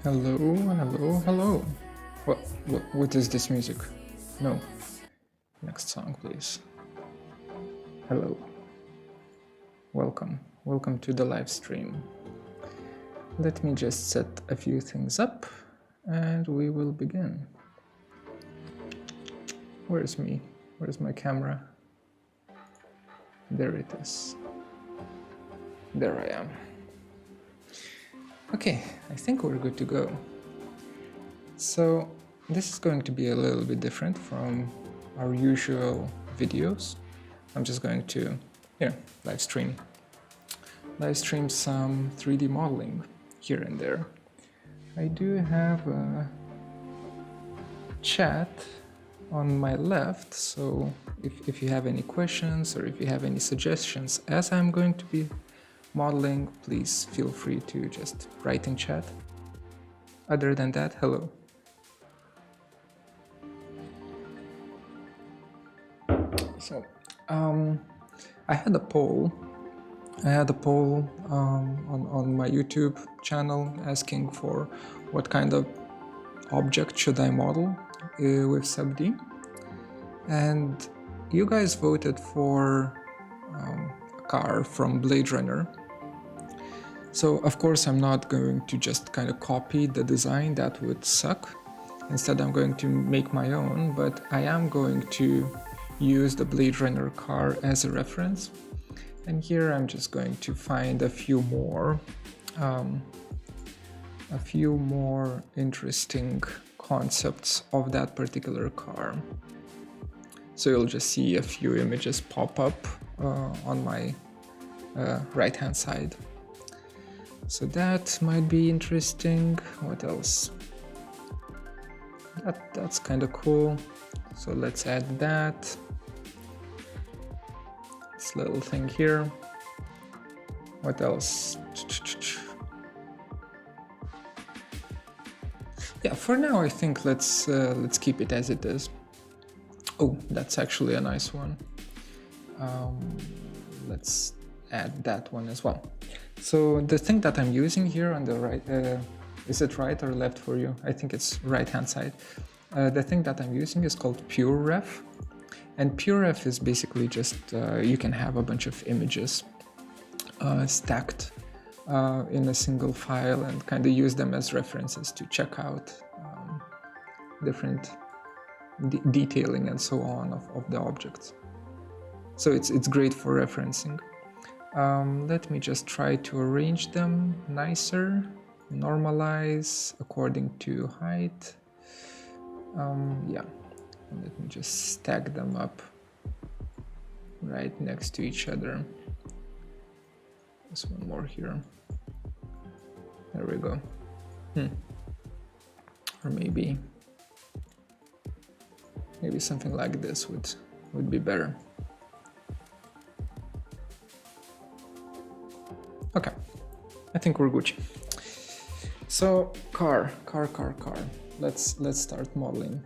Hello, hello, hello. What is this music? No. Next song, please. Hello. Welcome to the live stream. Let me just set a few things up and we will begin. Where's me? Where's my camera? There it is. There I am. Okay, I think we're good to go. So this is going to be a little bit different from our usual videos. I'm just going to live stream some 3D modeling here and there. I do have a chat on my left, so if you have any questions or if you have any suggestions as I'm going to be modeling, please feel free to just write in chat. Other than that, hello. So I had a poll on my YouTube channel asking for what kind of object should I model with SubD, and you guys voted for a car from Blade Runner. So of course I'm not going to just kind of copy the design, that would suck. Instead I'm going to make my own, but I am going to use the Blade Runner car as a reference. And here I'm just going to find a few more interesting concepts of that particular car. So you'll just see a few images pop up on my right hand side. So that might be interesting. What else? That's kind of cool. So let's add that. This little thing here. What else? Yeah, for now I think let's keep it as it is. Oh, that's actually a nice one. Let's add that one as well. So the thing that I'm using here on the right, is it right or left for you? I think it's right hand side. The thing that I'm using is called PureRef. And PureRef is basically just, you can have a bunch of images stacked in a single file and kind of use them as references to check out different detailing and so on of the objects. So it's great for referencing. Let me just try to arrange them nicer, normalize according to height. Yeah, and let me just stack them up right next to each other. There's one more here. There we go. Or maybe something like this would be better. Okay, I think we're Gucci. So car. Let's start modeling.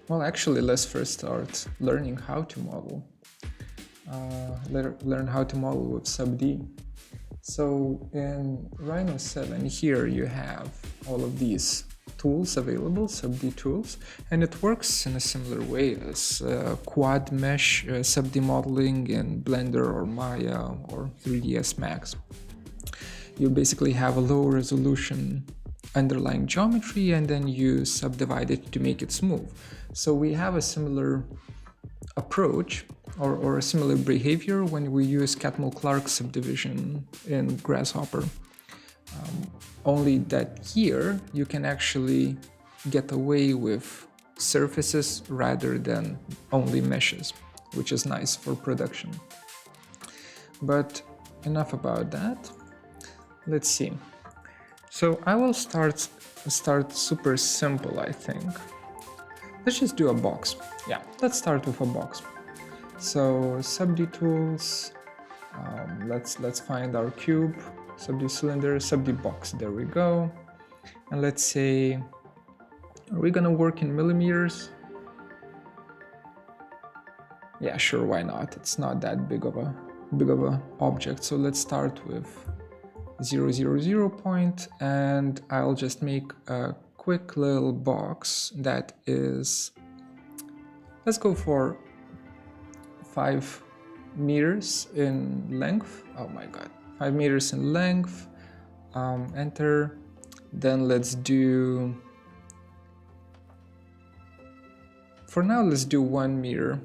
Well, actually, let's first start learning how to model. Learn how to model with SubD. So in Rhino 7 here you have all of these tools available, SubD tools, and it works in a similar way as quad mesh SubD modeling in Blender or Maya or 3ds Max. You basically have a low resolution underlying geometry and then you subdivide it to make it smooth. So we have a similar approach or a similar behavior when we use Catmull-Clark subdivision in Grasshopper. Only that here you can actually get away with surfaces rather than only meshes, which is nice for production. But enough about that. Let's see. So I will start super simple, I think. Let's just do a box. Yeah, let's start with a box. So SubD tools, let's find our cube, SubD cylinder, SubD box, there we go. And let's say, are we gonna work in millimeters? Yeah, sure, why not? It's not that big of a object. So let's start with 000 point, and I'll just make a quick little box that is, let's go for 5 meters in length. Oh my god, 5 meters in length. Enter. Then let's do, for now let's do 1 meter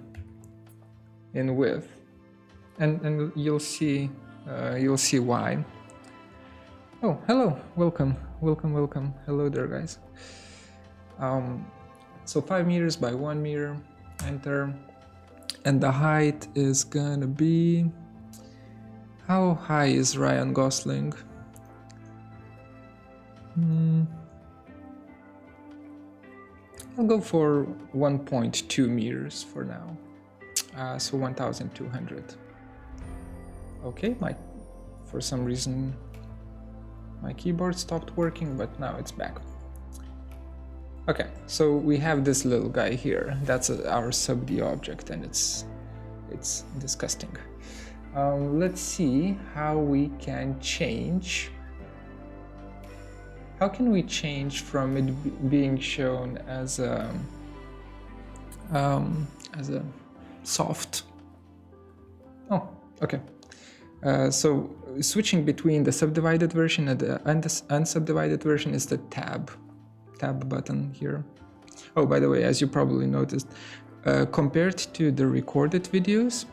in width, and you'll see why. Oh, hello, welcome. Hello there, guys. So 5 meters by 1 meter, enter, and the height is gonna be, how high is Ryan Gosling? I'll go for 1.2 meters for now, so 1,200. Okay, for some reason my keyboard stopped working, but now it's back. Okay, so we have this little guy here. That's our SubD object, and it's disgusting. Let's see how we can change. How can we change from it being shown as a soft? Oh, okay. So switching between the subdivided version and the unsubdivided version is the tab button here. Oh, by the way, as you probably noticed, compared to the recorded videos,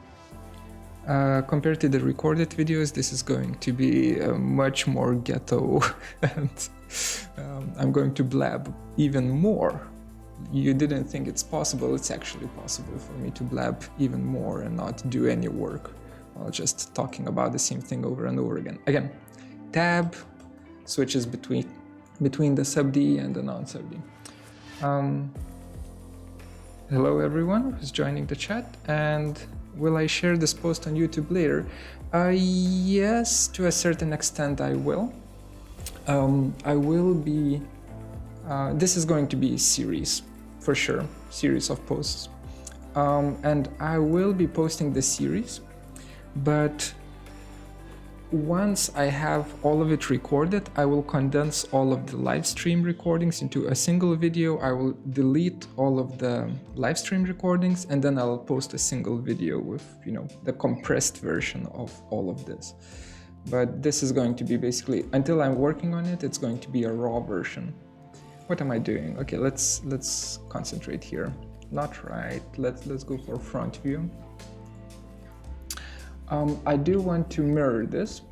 this is going to be much more ghetto, and I'm going to blab even more. You didn't think it's possible. It's actually possible for me to blab even more and not do any work while just talking about the same thing over and over again. Again, tab switches between the SubD and the non-SubD. Hello everyone who's joining the chat, and will I share this post on YouTube later? Yes, to a certain extent I will. I will be, this is going to be a series, for sure, series of posts. And I will be posting this series, but once I have all of it recorded, I will condense all of the live stream recordings into a single video. I will delete all of the live stream recordings, and then I'll post a single video with, the compressed version of all of this. But this is going to be basically, until I'm working on it, it's going to be a raw version. What am I doing? Okay, let's concentrate here. Not right. Let's go for front view. I do want to mirror this.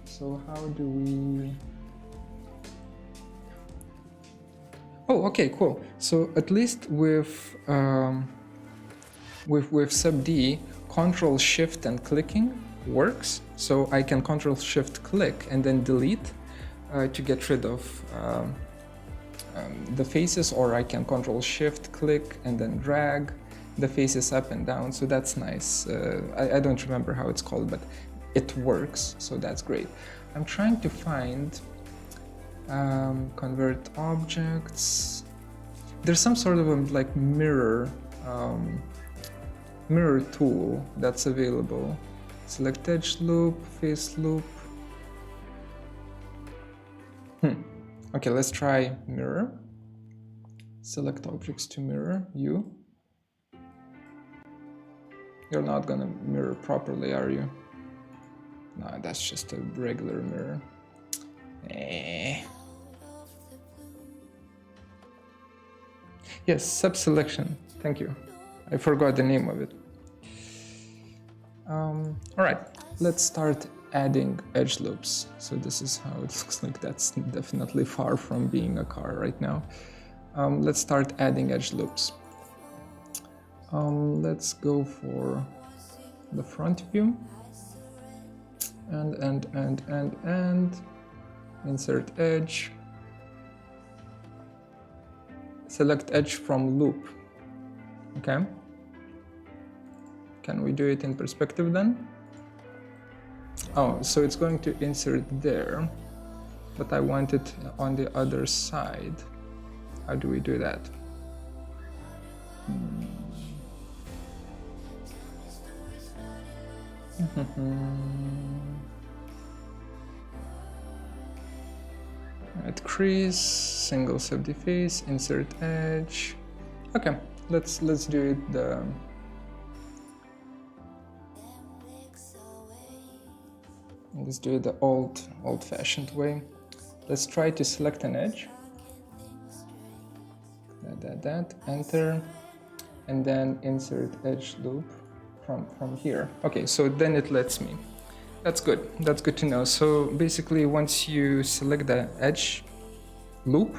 So how do we? Oh, okay, cool. So at least with SubD, Control Shift and clicking works. So I can Control Shift click and then delete to get rid of the faces, or I can Control Shift click and then drag the faces up and down. So that's nice. I don't remember how it's called, but it works, so that's great. I'm trying to find convert objects. There's some sort of like mirror tool that's available. Select edge loop, face loop. Okay, let's try mirror. Select objects to mirror. You're not gonna mirror properly, are you? No, that's just a regular mirror. Yes, sub-selection. Thank you. I forgot the name of it. All right, let's start adding edge loops. So this is how it looks like. That's definitely far from being a car right now. Let's start adding edge loops. Let's go for the front view. And insert edge, select edge from loop. Okay, can we do it in perspective then? Oh, so it's going to insert there, but I want it on the other side. How do we do that? Add crease, single SubD face, insert edge. Okay, let's do it the old-fashioned way. Let's try to select an edge. That, enter, and then insert edge loop from here. Okay, so then it lets me. That's good. That's good to know. So basically, once you select the edge loop,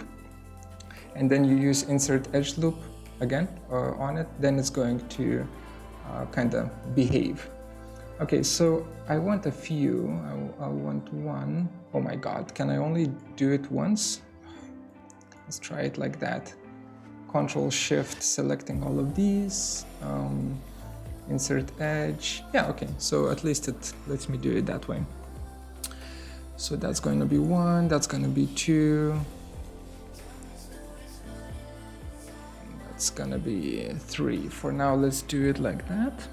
and then you use insert edge loop again on it, then it's going to kind of behave. Okay, so I want a few. I want one. Oh my God, can I only do it once? Let's try it like that. Control Shift, selecting all of these. Insert edge. Yeah, okay, so at least it lets me do it that way. So that's going to be 1, that's going to be 2. That's going to be 3. For now, let's do it like that.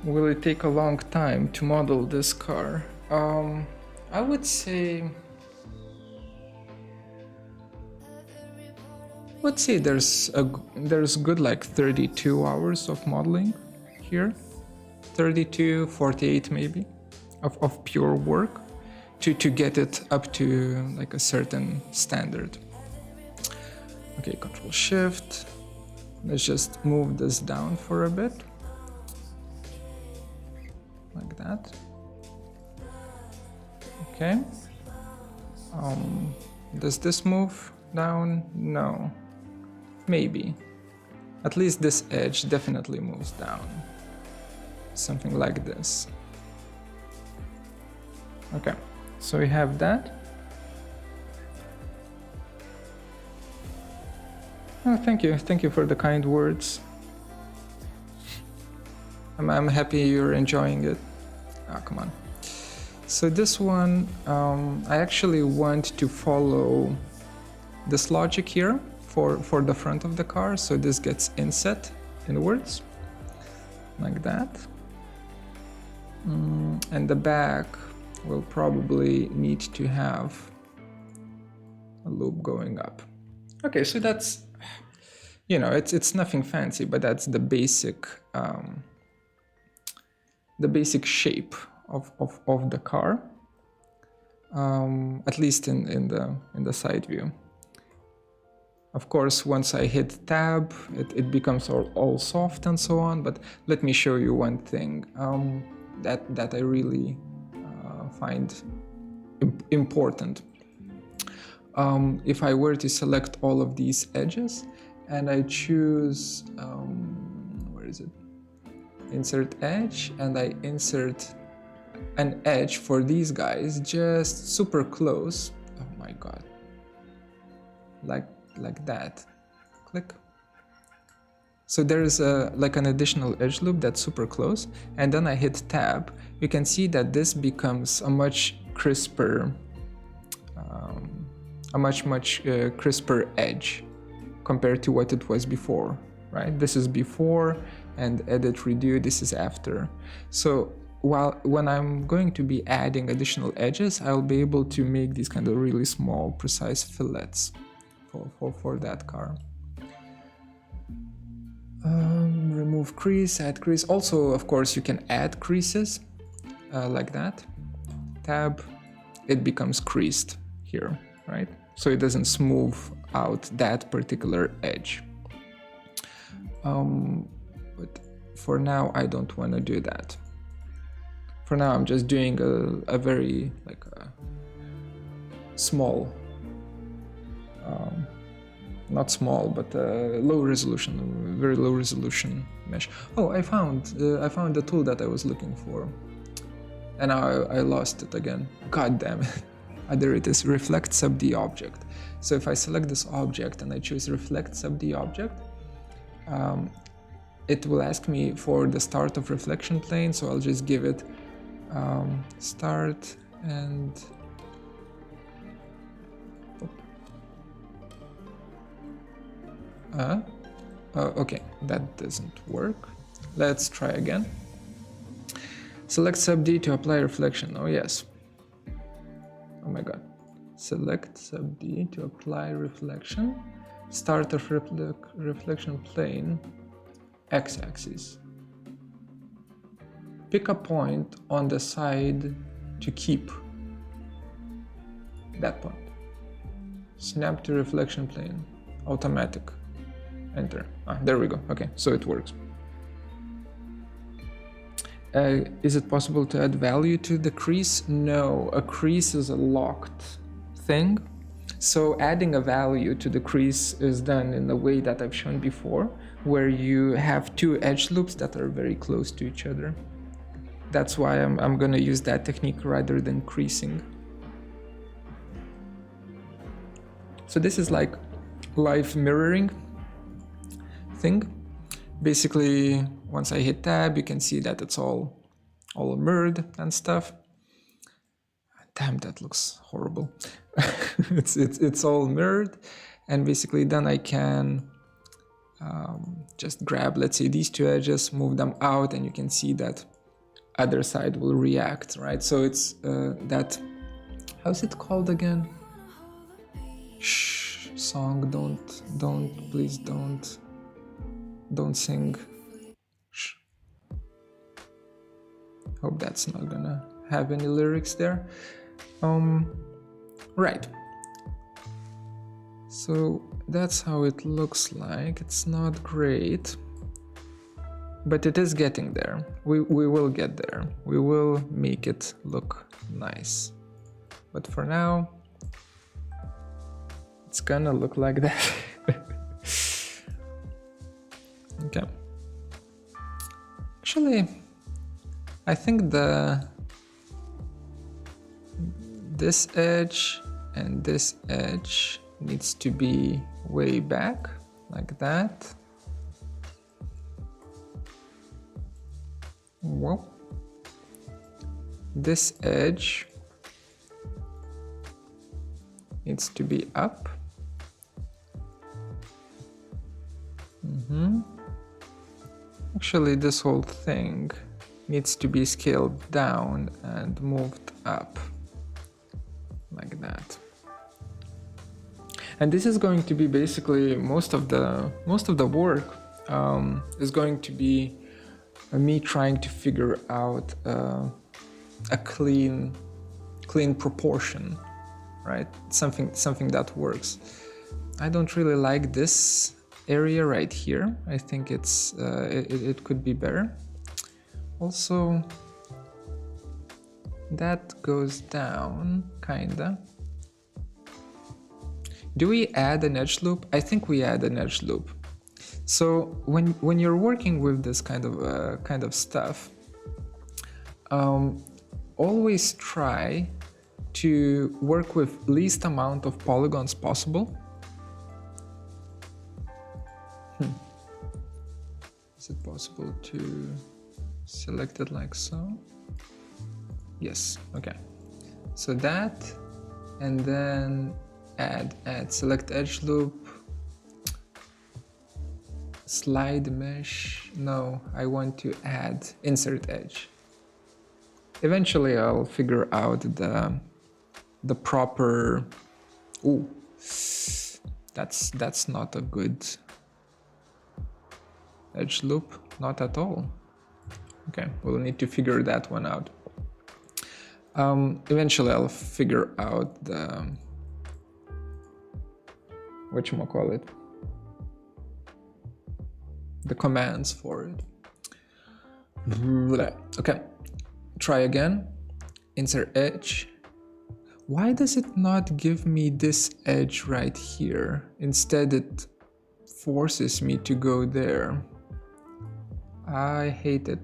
Will it take a long time to model this car? I would say... Let's say there's good like 32 hours of modeling here, 32, 48 maybe, of pure work to get it up to like a certain standard. Okay, Control Shift. Let's just move this down for a bit, like that. Okay. Does this move down? No. Maybe. At least this edge definitely moves down. Something like this. Okay, so we have that. Oh, thank you for the kind words. I'm happy you're enjoying it. Ah, come on. So this one, I actually want to follow this logic here for the front of the car, so this gets inset inwards, like that. And the back will probably need to have a loop going up. Okay, so that's, you know, it's nothing fancy, but that's the basic shape of the car, at least in the side view. Of course, once I hit tab, it becomes all soft and so on, but let me show you one thing that I really find important. If I were to select all of these edges and I choose, where is it? Insert edge, and I insert an edge for these guys just super close. Oh my God. Like that. Click. So there is like an additional edge loop that's super close, and then I hit tab. You can see that this becomes a much crisper, crisper edge compared to what it was before, right? This is before, and edit redo, this is after. So when I'm going to be adding additional edges, I'll be able to make these kind of really small, precise fillets for that car. Remove crease, add crease. Also, of course, you can add creases like that. Tab, it becomes creased here, right? So it doesn't smooth out that particular edge. But for now, I don't want to do that. For now, I'm just doing a very like a small, not small, but low resolution, very low resolution mesh. Oh, I found the tool that I was looking for, and I lost it again. God damn it! There it is, reflect SubD object. So if I select this object and I choose reflect SubD object, it will ask me for the start of reflection plane. So I'll just give it start and okay, that doesn't work. Let's try again. Select SubD to apply reflection. Oh yes. Oh my god. Select SubD to apply reflection. Start of reflection plane, x-axis. Pick a point on the side to keep that point. Snap to reflection plane, automatic. Enter. There we go. Okay, so it works. Is it possible to add value to the crease? No, a crease is a locked thing. So adding a value to the crease is done in the way that I've shown before, where you have two edge loops that are very close to each other. That's why I'm gonna use that technique rather than creasing. So this is like live mirroring thing. Basically, once I hit tab, you can see that it's all mirrored and stuff. Damn, that looks horrible. it's all mirrored, and basically then I can just grab, let's say, these two edges, move them out, and you can see that other side will react, right? So it's that, how's it called again? Shh, song, please don't sing. Shh. Hope that's not gonna have any lyrics there. Right. So that's how it looks like. It's not great, but it is getting there. We will get there. We will make it look nice. But for now, it's gonna look like that. Okay. Actually, I think this edge and this edge needs to be way back, like that. Whoa. This edge needs to be up. Actually, this whole thing needs to be scaled down and moved up, like that. And this is going to be basically most of the work is going to be me trying to figure out a clean proportion, right? Something that works. I don't really like this area right here. I think it's it could be better. Also, that goes down kinda. Do we add an edge loop? I think we add an edge loop. So when you're working with this kind of stuff, always try to work with least amount of polygons possible. Is it possible to select it like so? Yes, okay. So that, and then add select edge loop, slide mesh. No, I want to add insert edge. Eventually I'll figure out the proper. Ooh, that's not a good edge loop, not at all. Okay, we'll need to figure that one out. Eventually I'll figure out the whatchamacallit, the commands for it. Okay, try again. Insert edge. Why does it not give me this edge right here? Instead it forces me to go there. I hate it.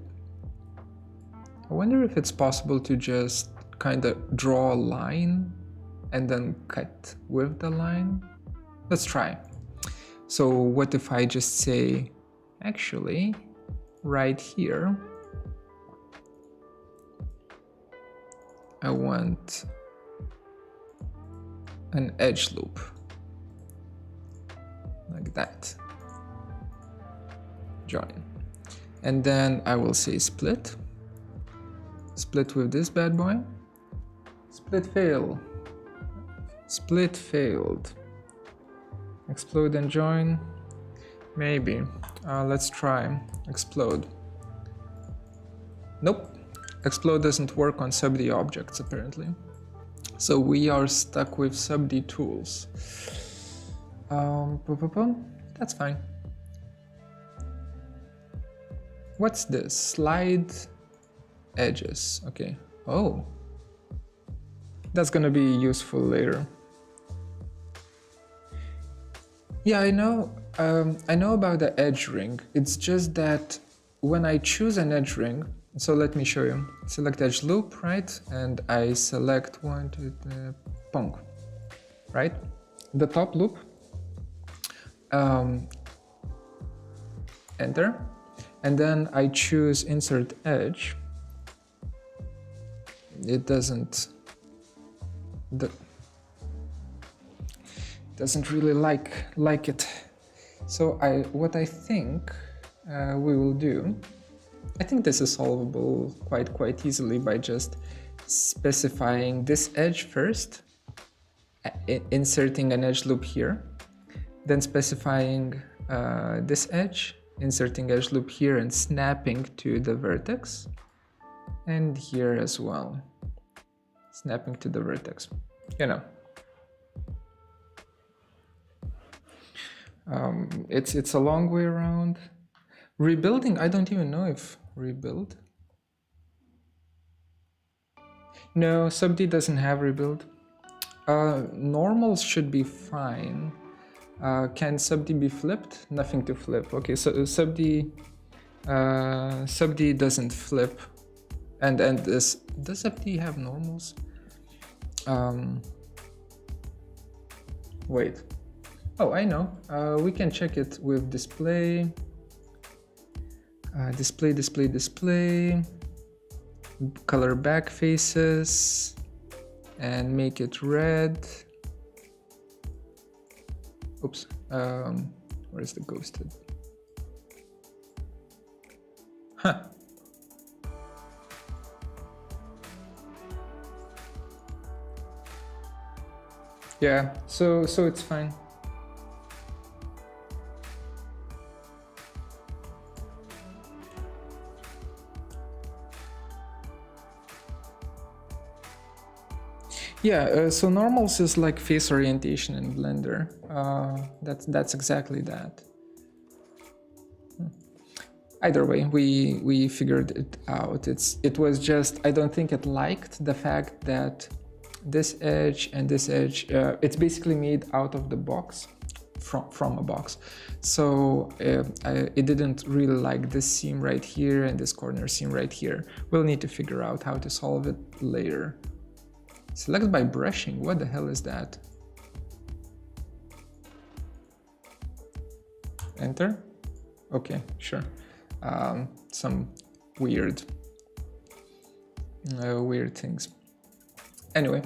I wonder if it's possible to just kind of draw a line and then cut with the line. Let's try. So what if I just say, actually, right here, I want an edge loop, like that. Join. And then I will say split. Split with this bad boy. Split fail. Split failed. Explode and join. Maybe. Let's try. Explode. Nope. Explode doesn't work on SubD objects apparently. So we are stuck with SubD tools. That's fine. What's this? Slide edges. Okay. Oh. That's gonna be useful later. Yeah, I know about the edge ring. It's just that when I choose an edge ring, so let me show you. Select edge loop, right? And I select pong, right? The top loop. Enter. And then I choose insert edge. It doesn't really like it. So what I think we will do, I think this is solvable quite easily by just specifying this edge first, inserting an edge loop here, then specifying this edge, inserting edge loop here and snapping to the vertex, and here as well, snapping to the vertex, you know. It's a long way around. Rebuilding, I don't even know if rebuild. No, SubD doesn't have rebuild. Normals should be fine. Can SubD be flipped? Nothing to flip. Okay, so SubD doesn't flip. And does SubD have normals? Wait. Oh, I know. We can check it with display. Display. Color back faces and make it red. Oops. Where's the ghosted? Huh. Yeah. So it's fine. Yeah, so normals is like face orientation in Blender. That's exactly that. Either way, we figured it out. It was just, I don't think it liked the fact that this edge and this edge, it's basically made out of the box, from a box. So it didn't really like this seam right here and this corner seam right here. We'll need to figure out how to solve it later. Select by brushing, what the hell is that? Enter? Okay, sure. Some weird things. Anyway,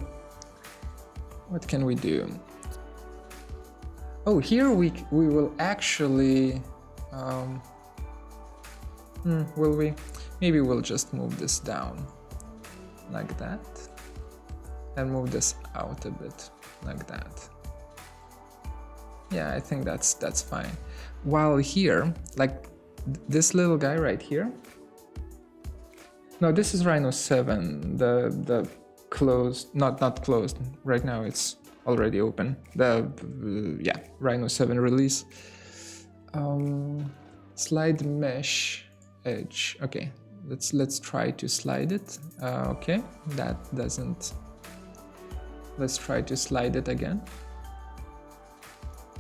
what can we do? Oh, here we will actually, will we? Maybe we'll just move this down like that. And move this out a bit like that. Yeah, I think that's fine. While here, like this little guy right here. No, this is Rhino 7, the closed, not closed. Right now it's already open. Yeah, Rhino 7 release. Slide mesh edge. Okay, let's try to slide it. Okay, that doesn't. Let's try to slide it again.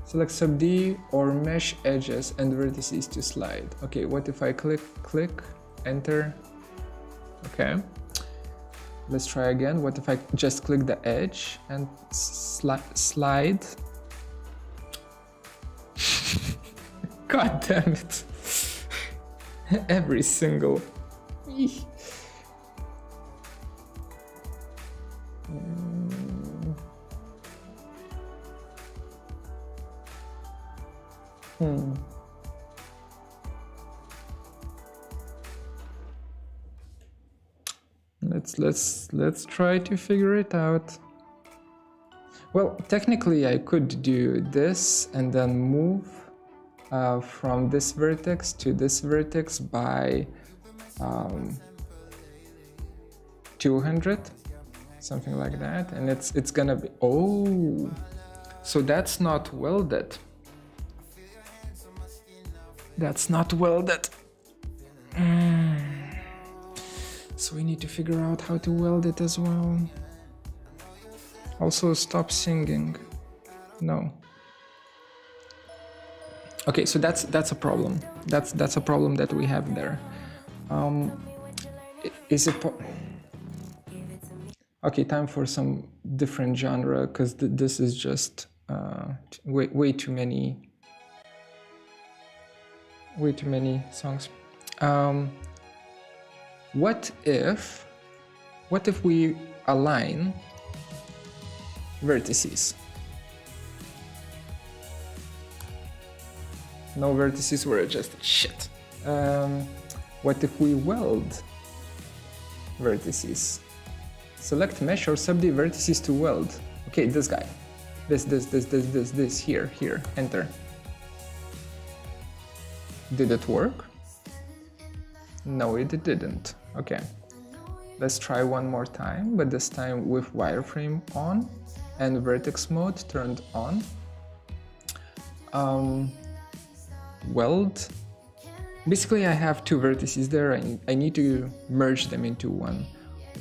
Select SubD or mesh edges and vertices to slide. Okay, what if I click, enter? Okay. Let's try again. What if I just click the edge and slide? God damn it. Every single. Let's try to figure it out. Well, technically I could do this and then move from this vertex to this vertex by 200, something like that, and it's gonna be, oh, so that's not welded. That's not welded. So we need to figure out how to weld it as well. Also, stop singing. No. Okay, so that's a problem. That's a problem that we have there. Is it? Okay, time for some different genre, because this is just way too many songs. What if we align vertices? No vertices were adjusted. Shit. What if we weld vertices? Select mesh or SubD vertices to weld. Okay, this guy. This, here, enter. Did it work? No, it didn't. Okay. Let's try one more time, but this time with wireframe on and vertex mode turned on. Weld. Basically, I have two vertices there. I need to merge them into one.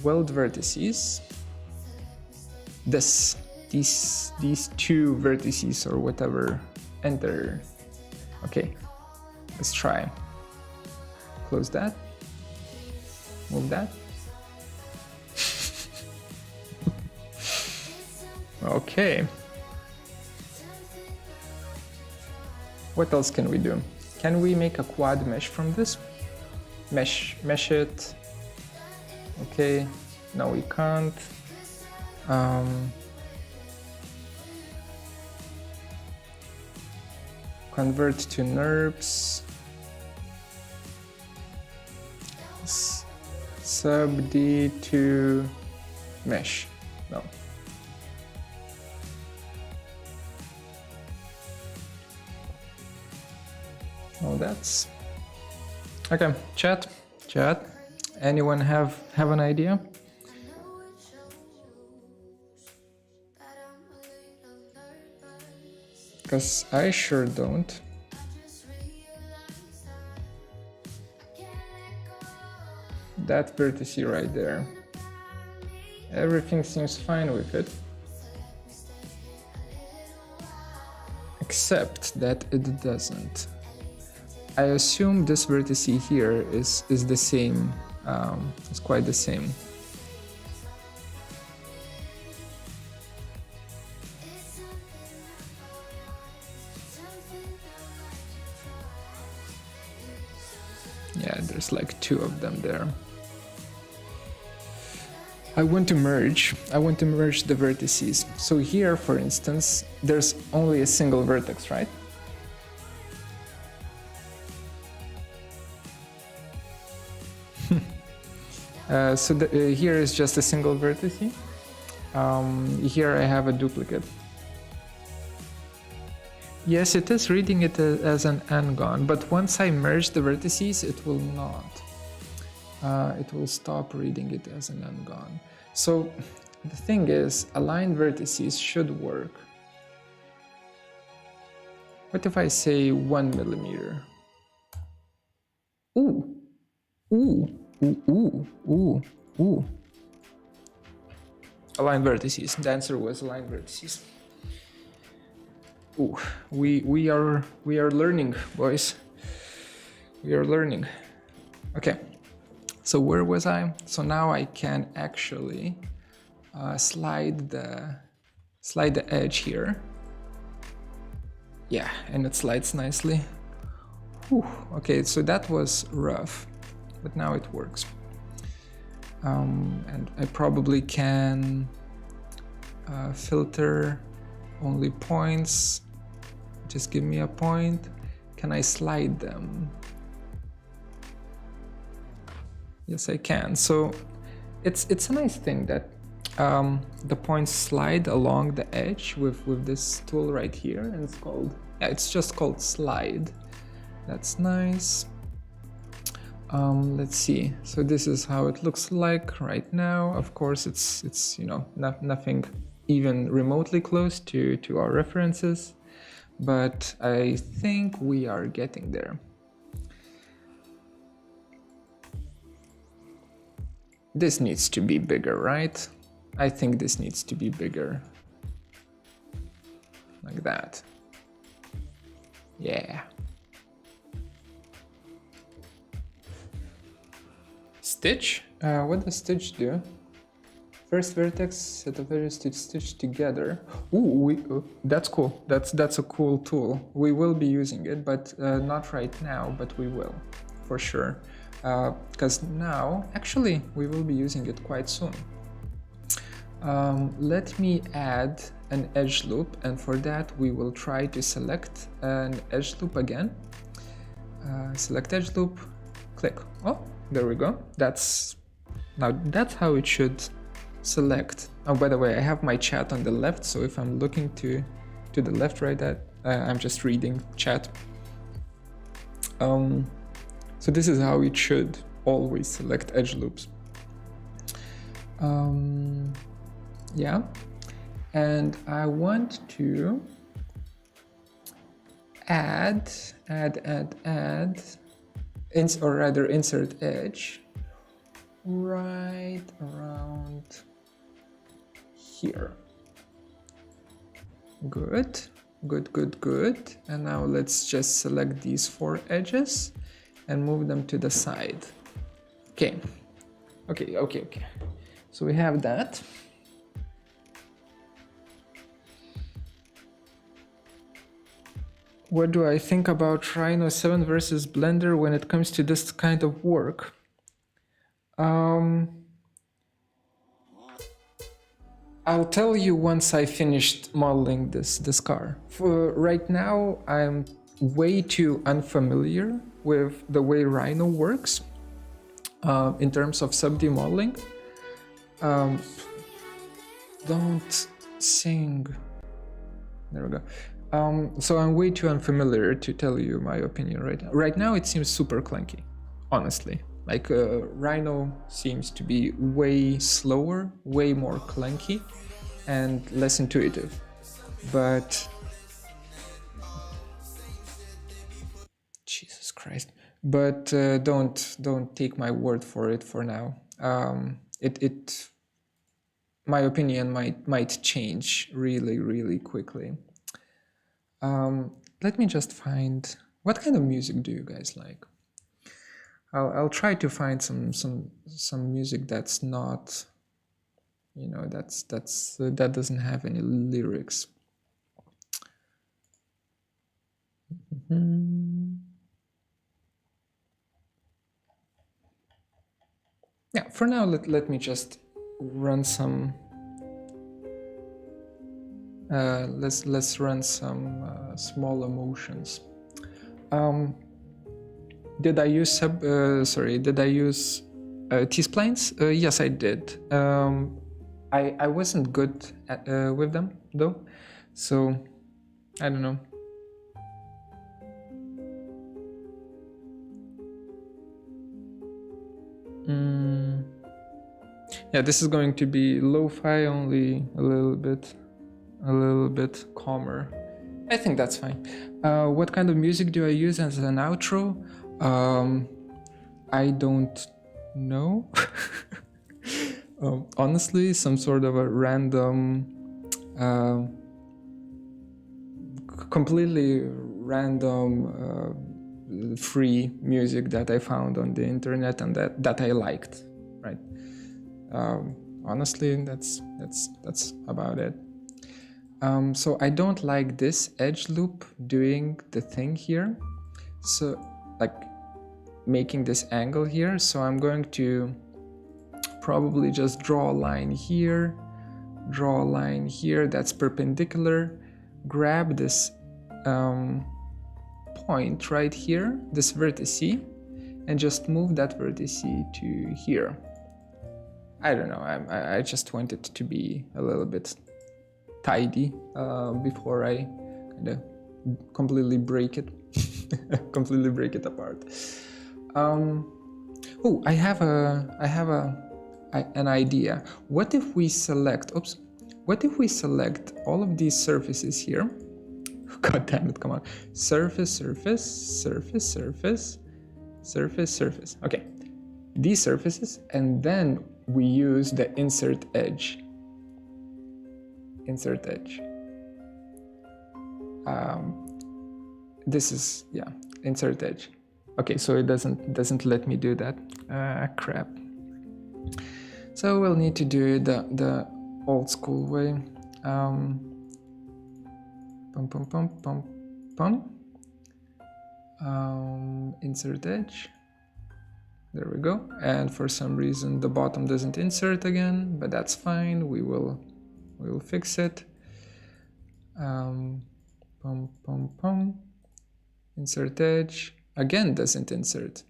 Weld vertices. These two vertices or whatever. Enter. Okay. Let's try. Close that. Move that. Okay. What else can we do? Can we make a quad mesh from this? Mesh it. Okay. No, we can't. Convert to NURBS. SubD to mesh. No. Oh, that's okay. Chat. Anyone have an idea? Because I sure don't. That vertex right there. Everything seems fine with it. Except that it doesn't. I assume this vertex here is the same. It's quite the same. Yeah, there's like two of them there. I want to merge the vertices. So here, for instance, there's only a single vertex, right? Here is just a single vertex. Here I have a duplicate. Yes, it is reading it as an n-gon, but once I merge the vertices, it will not. It will stop reading it as an n-gon. So the thing is, aligned vertices should work. What if I say 1 millimeter? Ooh. Aligned vertices. The answer was aligned vertices. Ooh, we are learning, boys. We are learning. Okay. So where was I? So now I can actually slide the edge here. Yeah, and it slides nicely. Whew. Okay, so that was rough, but now it works. And I probably can filter only points. Just give me a point. Can I slide them? Yes, I can. So it's a nice thing that the points slide along the edge with this tool right here, and it's called, yeah, it's just called slide. That's nice. Let's see. So this is how it looks like right now. Of course, it's you know, nothing even remotely close to our references, but I think we are getting there. This needs to be bigger, right? I think this needs to be bigger. Like that. Yeah. Stitch? What does stitch do? First vertex, set of edges to stitch together. Ooh, that's cool. That's a cool tool. We will be using it, but not right now, but we will, for sure. Because now, actually, we will be using it quite soon. Let me add an edge loop, and for that we will try to select an edge loop again. Select edge loop, click. Oh, there we go. That's how it should select. Oh, by the way, I have my chat on the left, so if I'm looking to the left right, I'm just reading chat. So this is how it should always select edge loops. Yeah, and I want to insert edge right around here. Good. And now let's just select these 4 edges and move them to the side. Okay. So we have that. What do I think about Rhino 7 versus Blender when it comes to this kind of work? I'll tell you once I finished modeling this car. For right now, I'm way too unfamiliar with the way Rhino works in terms of SubD modeling. Don't sing. There we go. So I'm way too unfamiliar to tell you my opinion right now. Right now it seems super clunky, honestly. Like Rhino seems to be way slower, way more clunky, and less intuitive. But Jesus Christ! But don't take my word for it for now. My opinion might change really quickly. Let me just find, what kind of music do you guys like? I'll try to find some music that's not, you know, that doesn't have any lyrics. Yeah, for now let me just run some. Let's run some small emotions. Did I use T-splines? Yes, I did. I wasn't good with them though, so I don't know. Yeah, this is going to be lo-fi, only a little bit calmer. I think that's fine. What kind of music do I use as an outro? I don't know. Honestly, some sort of a random, completely random free music that I found on the internet and that I liked, right? Honestly, that's about it. So I don't like this edge loop doing the thing here, so like making this angle here. So I'm going to probably just draw a line here, that's perpendicular, grab this point right here, this vertex, and just move that vertex to here. I don't know, I just want it to be a little bit tidy before I kind of completely break it, completely break it apart. Oh, I have an idea. What if we select, oops, what if we select all of these surfaces here? God damn it, come on. Surface, surface, surface, surface, surface, surface. Okay, these surfaces, and then we use the insert edge. Insert edge. This is, yeah, insert edge. Okay, so it doesn't let me do that. Crap. So we'll need to do the old school way. Pum pum pum pum pum. Insert edge. There we go. And for some reason the bottom doesn't insert again, but that's fine. We will fix it. Pum pum pum. Insert edge. Again doesn't insert.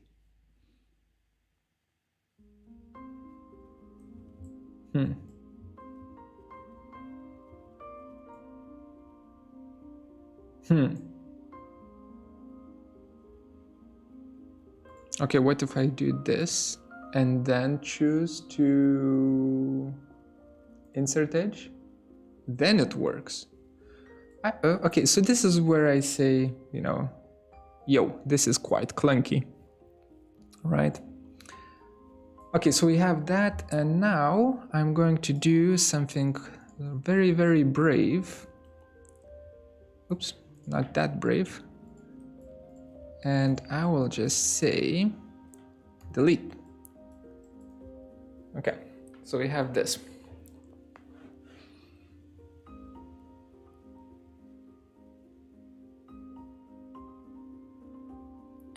Okay, what if I do this and then choose to insert edge? Then it works. Okay, so this is where I say, you know, yo, this is quite clunky, right? Okay, so we have that, and now I'm going to do something very, very brave. Oops, not that brave. And I will just say delete. Okay, so we have this.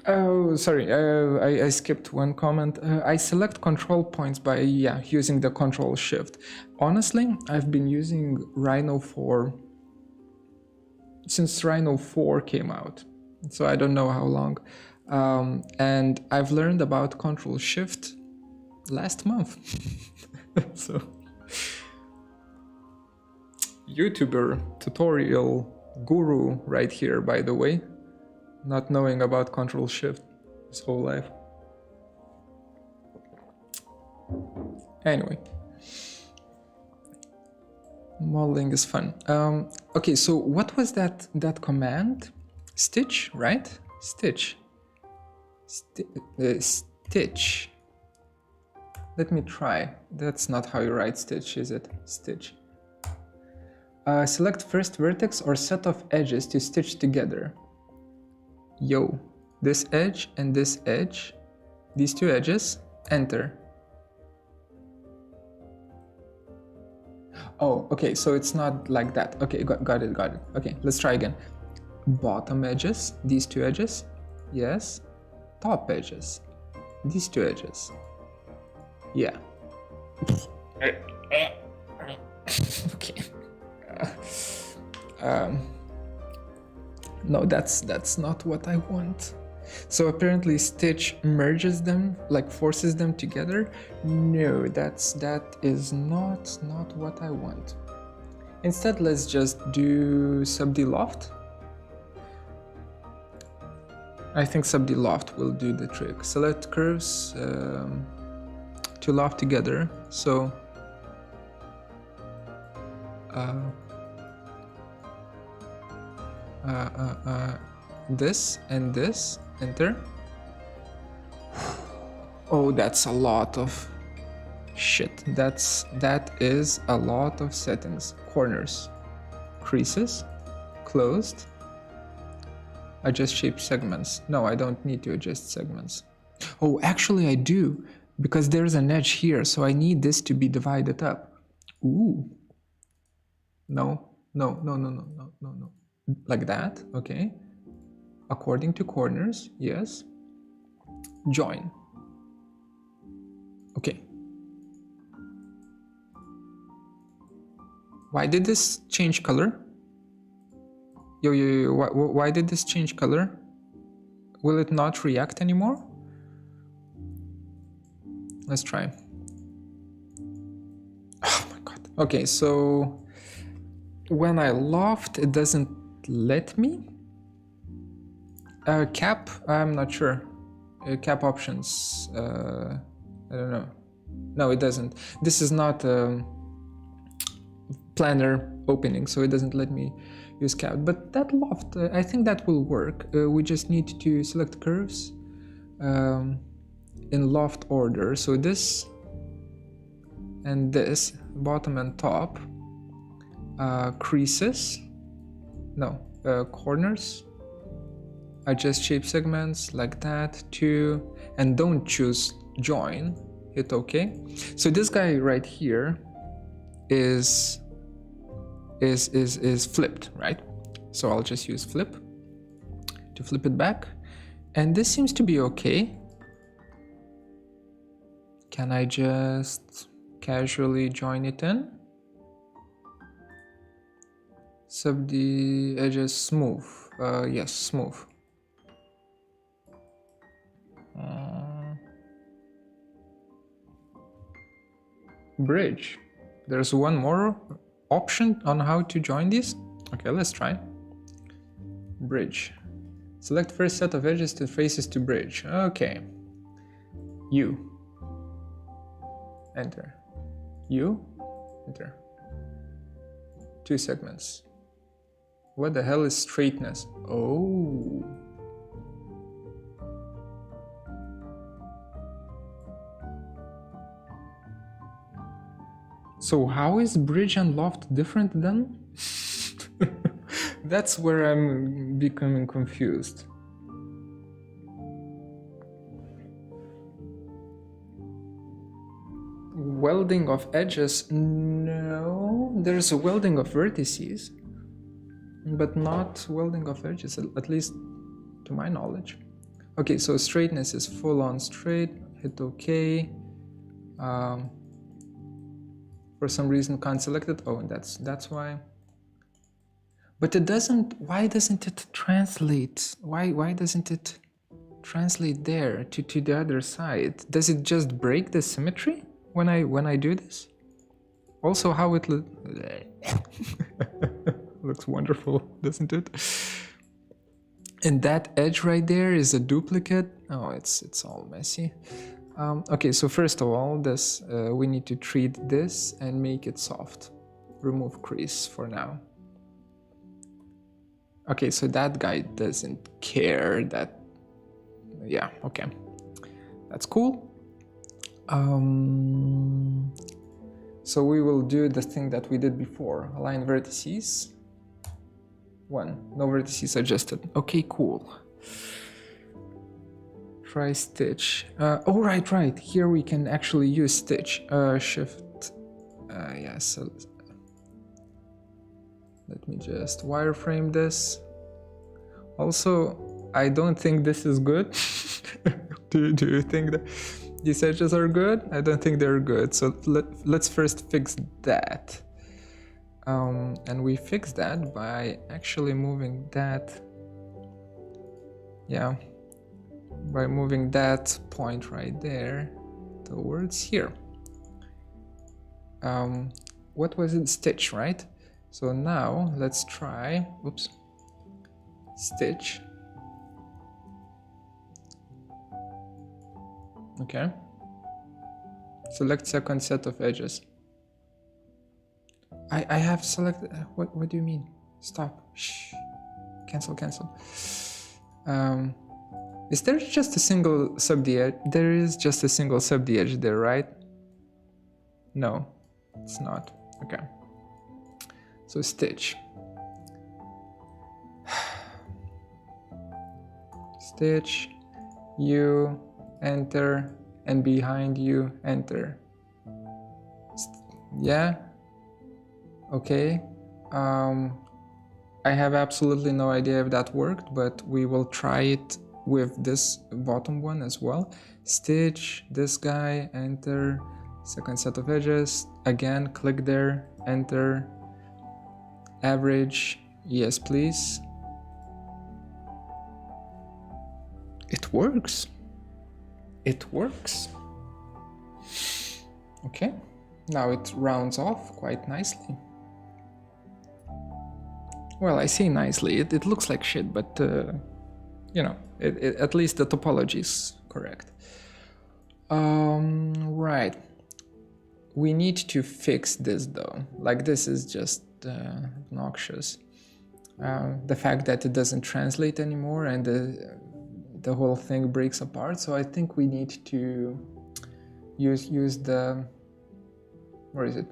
Oh, sorry, I skipped one comment. I select control points by, yeah, using the control shift. Honestly, I've been using Rhino since Rhino 4 came out. So I don't know how long. And I've learned about control shift last month. So, YouTuber tutorial guru right here, by the way. Not knowing about control shift his whole life. Anyway, modeling is fun. Okay, so what was that command? Stitch, right? Stitch. Stitch. Let me try. That's not how you write stitch, is it? Stitch. Select first vertex or set of edges to stitch together. Yo, this edge and this edge, these two edges, enter. Oh, okay, so it's not like that. Okay, got it. Okay, let's try again. Bottom edges, these two edges, yes. Top edges, these two edges, yeah. Okay. No, that's not what I want. So apparently Stitch merges them, like forces them together. No, that is not what I want. Instead, let's just do SubD loft. I think SubD loft will do the trick. Select curves to loft together. So this and this, enter. Oh, that's a lot of shit. That is a lot of settings. Corners, creases, closed, adjust shape segments. No, I don't need to adjust segments. Oh, actually I do, because there's an edge here, so I need this to be divided up. Ooh. No. Like that, okay. According to corners, yes. Join. Okay. Why did this change color? Yo, why did this change color? Will it not react anymore? Let's try. Okay, so when I loft, it doesn't let me. Cap, I'm not sure. Cap options, I don't know. No, it doesn't. This is not a planner opening, so it doesn't let me use cap. But that loft, I think that will work. We just need to select curves in loft order. So this and this, bottom and top, creases, no, corners, adjust shape segments like that too, and don't choose join, hit OK. So this guy right here is flipped, right? So I'll just use flip to flip it back, and this seems to be okay. Can I just casually join it in? SubD edges smooth. Yes, smooth. Bridge. There's one more option on how to join these. Okay, let's try. Bridge. Select first set of edges to faces to bridge. Okay. U. Enter. U. Enter. 2 segments. What the hell is straightness? Oh. So how is bridge and loft different then? That's where I'm becoming confused. Welding of edges? No, there's a welding of vertices, but not welding of edges, at least to my knowledge. Okay, so straightness is full on straight, hit OK. For some reason can't select it. Oh, that's why. But it doesn't, why doesn't it translate? Why doesn't it translate there to the other side? Does it just break the symmetry when I do this? Also, how it looks wonderful, doesn't it? And that edge right there is a duplicate. Oh, it's all messy. Okay, so first of all, this we need to treat this and make it soft. Remove crease for now. Okay, so that guy doesn't care that. Yeah, okay, that's cool. So we will do the thing that we did before. Align vertices. 1. No vertices adjusted. Okay, cool. Try stitch. Oh, right. Here we can actually use stitch. Shift. Yeah, so let me just wireframe this. Also, I don't think this is good. Do you think that these edges are good? I don't think they're good. So let's first fix that. And we fix that by actually moving that. Yeah. By moving that point right there towards here. What was it? Stitch, right? So now let's try, oops, stitch. Okay. Select second set of edges. I have selected, what do you mean? Stop, shh, cancel. Is there just a single SubD edge? There is just a single SubD edge there, right? No, it's not. Okay. So stitch. Stitch, U, enter, and behind you, enter. Yeah? Okay. I have absolutely no idea if that worked, but we will try it with this bottom one as well. Stitch, this guy, enter, second set of edges, again, click there, enter, average, yes please. It works. It works. Okay. Now it rounds off quite nicely. Well, I say nicely, it looks like shit, but you know, at least the topology is correct. Right. We need to fix this though. Like, this is just obnoxious. The fact that it doesn't translate anymore and the whole thing breaks apart. So I think we need to use the, where is it?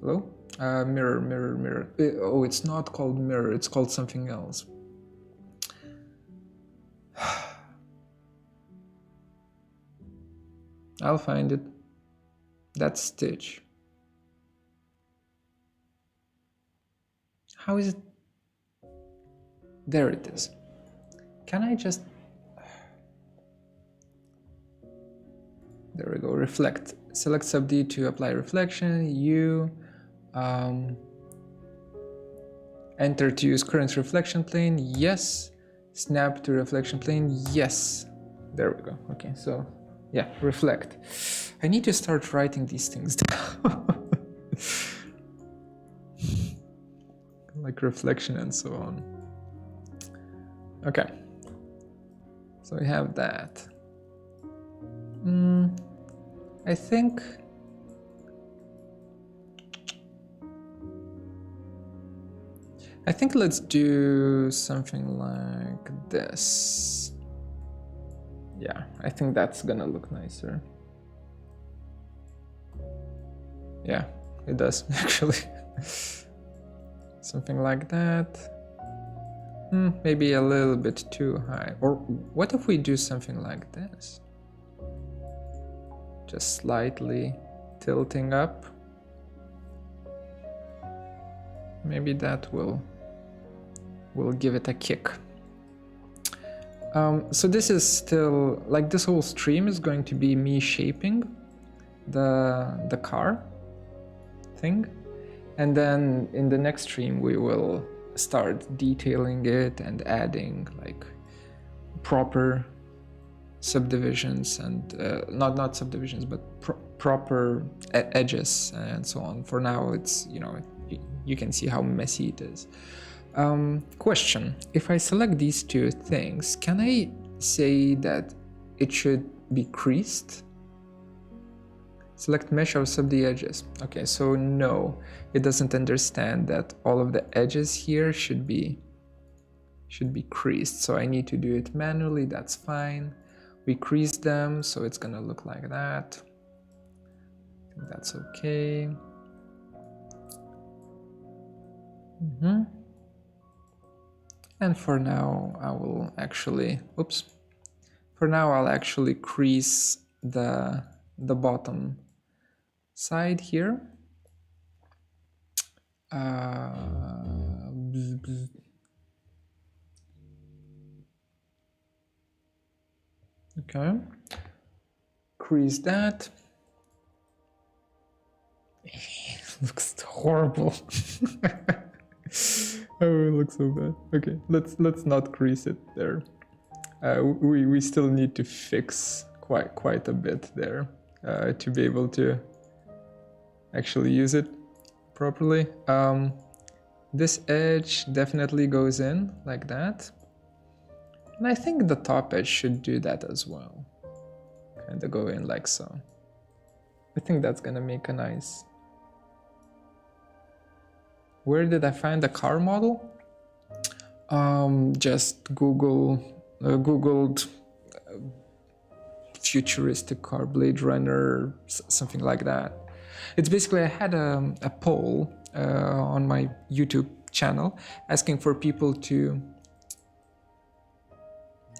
Hello? Mirror. Oh, it's not called mirror, it's called something else. I'll find it. That's Stitch. How is it? There it is. Can I just... There we go, reflect. Select SubD to apply reflection. You enter to use current reflection plane. Yes. Snap to reflection plane. Yes. There we go. Okay, so yeah, reflect. I need to start writing these things down. Like reflection and so on. Okay. So we have that. I think let's do something like this. Yeah, I think that's gonna look nicer. Yeah, it does actually. Something like that. Maybe a little bit too high. Or what if we do something like this? Just slightly tilting up. Maybe that will give it a kick. So this is still, like, this whole stream is going to be me shaping the car thing, and then in the next stream we will start detailing it and adding like proper subdivisions and not subdivisions but proper edges and so on. For now it's, you know, you can see how messy it is. Question: if I select these two things, can I say that it should be creased? Select mesh or SubD edges. Okay, so no, it doesn't understand that all of the edges here should be creased. So I need to do it manually. That's fine. We crease them, so it's gonna look like that. I think that's okay. And for now, I will actually, for now I'll actually crease the bottom side here. Okay, crease that. Looks horrible. Oh, it looks so bad. Okay, let's not crease it there. We still need to fix quite a bit there to be able to actually use it properly. This edge definitely goes in like that, and I think the top edge should do that as well. Kind of go in like so. I think that's gonna make a nice. Where did I find the car model? Just googled futuristic car, Blade Runner, something like that. It's basically, I had a poll on my YouTube channel asking for people to...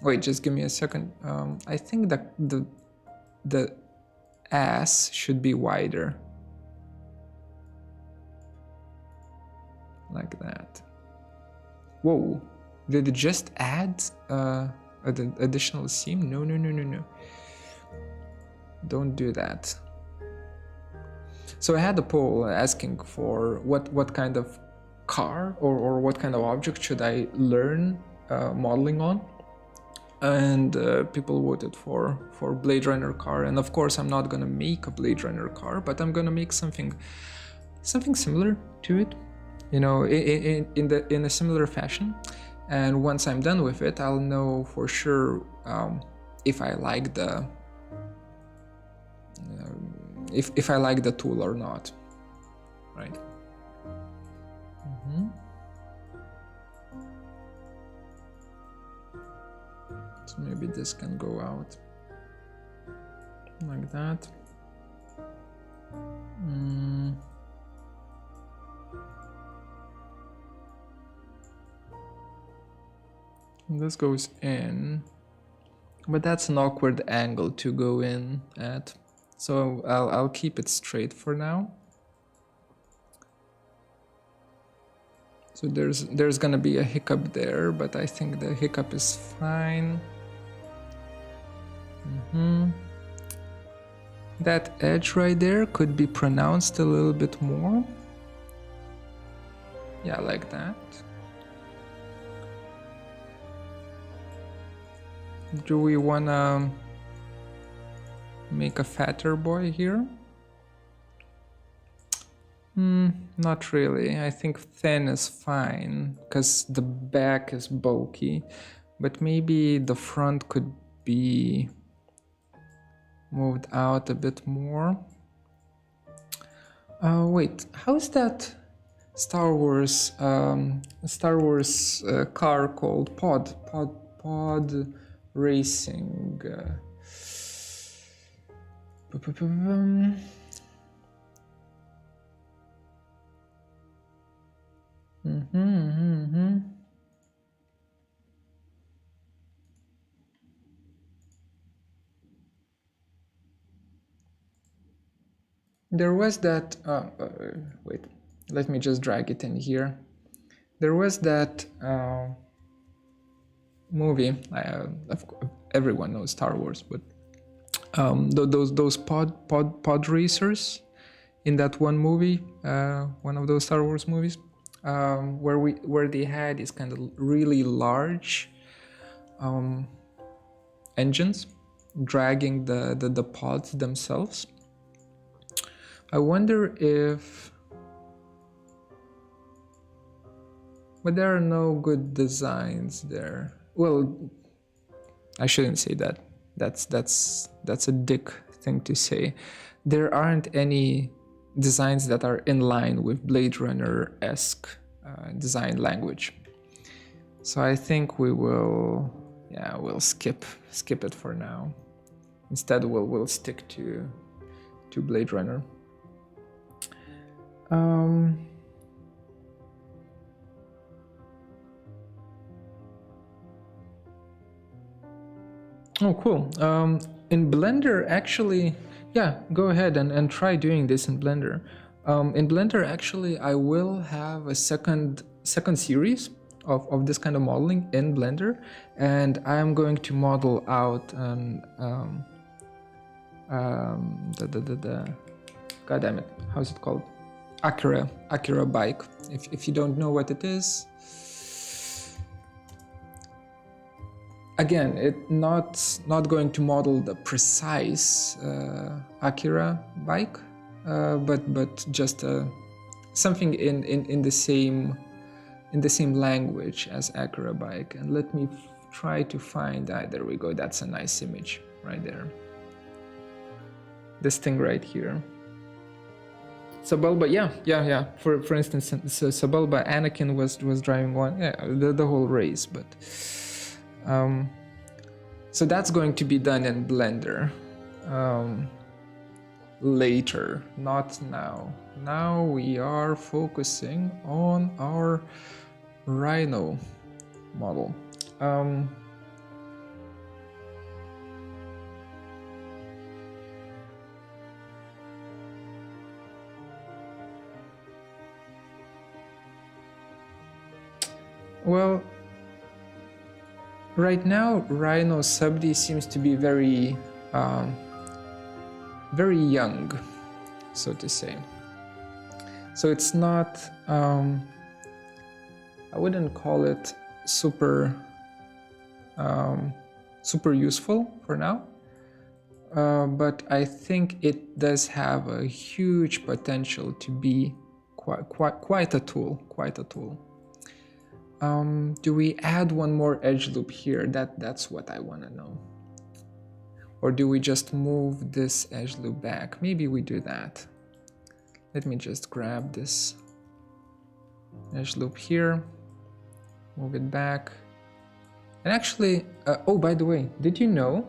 Wait, just give me a second. I think that the ass should be wider. Like that. Whoa, did it just add an additional seam? No. Don't do that. So I had a poll asking for what kind of car or what kind of object should I learn modeling on. and people voted for Blade Runner car. And of course, I'm not gonna make a Blade Runner car, but I'm gonna make something similar to it, you know, in a similar fashion. And once I'm done with it, I'll know for sure if I like the if I like the tool or not, right? So maybe this can go out like that. This goes in, but that's an awkward angle to go in at, so I'll keep it straight for now. So there's gonna be a hiccup there, but I think the hiccup is fine. That edge right there could be pronounced a little bit more. Yeah, like that. Do we wanna make a fatter boy here? Not really. I think thin is fine because the back is bulky, but maybe the front could be moved out a bit more. Wait, how's that Star Wars car called? Pod Racing. There was that, wait, let me just drag it in here. There was that movie, everyone knows Star Wars, but those pod racers in that one movie, one of those Star Wars movies, where they had these kind of really large engines dragging the pods themselves. I wonder if, but there are no good designs there. Well, I shouldn't say that. That's a dick thing to say. There aren't any designs that are in line with Blade Runner-esque design language. So I think we will, yeah, we'll skip it for now. Instead, we'll stick to Blade Runner. Oh, cool. In Blender, actually, yeah, go ahead and try doing this in Blender. In Blender, actually, I will have a second series of this kind of modeling in Blender, and I'm going to model out an God damn it, how's it called? Acura bike. If you don't know what it is, again, it's not going to model the precise Acura bike, but just something in the same language as Acura bike. And let me try to find there we go. That's a nice image right there. This thing right here. Sebulba, yeah. For instance, Sebulba, Anakin was driving one, yeah, the whole race, but so that's going to be done in Blender later, not now. Now we are focusing on our Rhino model. Well, right now, Rhino SubD seems to be very young, so to say. So it's not, I wouldn't call it super super useful for now, but I think it does have a huge potential to be quite a tool, Do we add one more edge loop here? That's what I want to know. Or do we just move this edge loop back? Maybe we do that. Let me just grab this edge loop here, move it back. And actually, oh, by the way, did you know,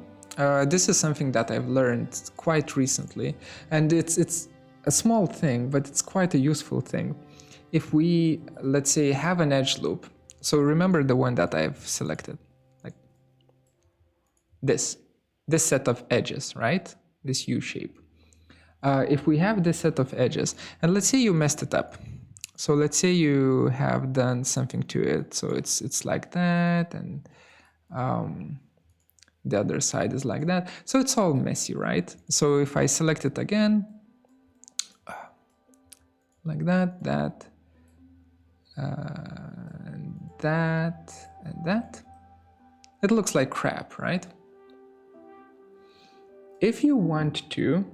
this is something that I've learned quite recently, and it's a small thing, but it's quite a useful thing. If we, let's say, have an edge loop, so remember the one that I've selected, like this set of edges, right? This U shape. If we have this set of edges, and let's say you messed it up. So let's say you have done something to it. So it's like that, and the other side is like that. So it's all messy, right? So if I select it again, like that, and that, and that, it looks like crap, right? If you want to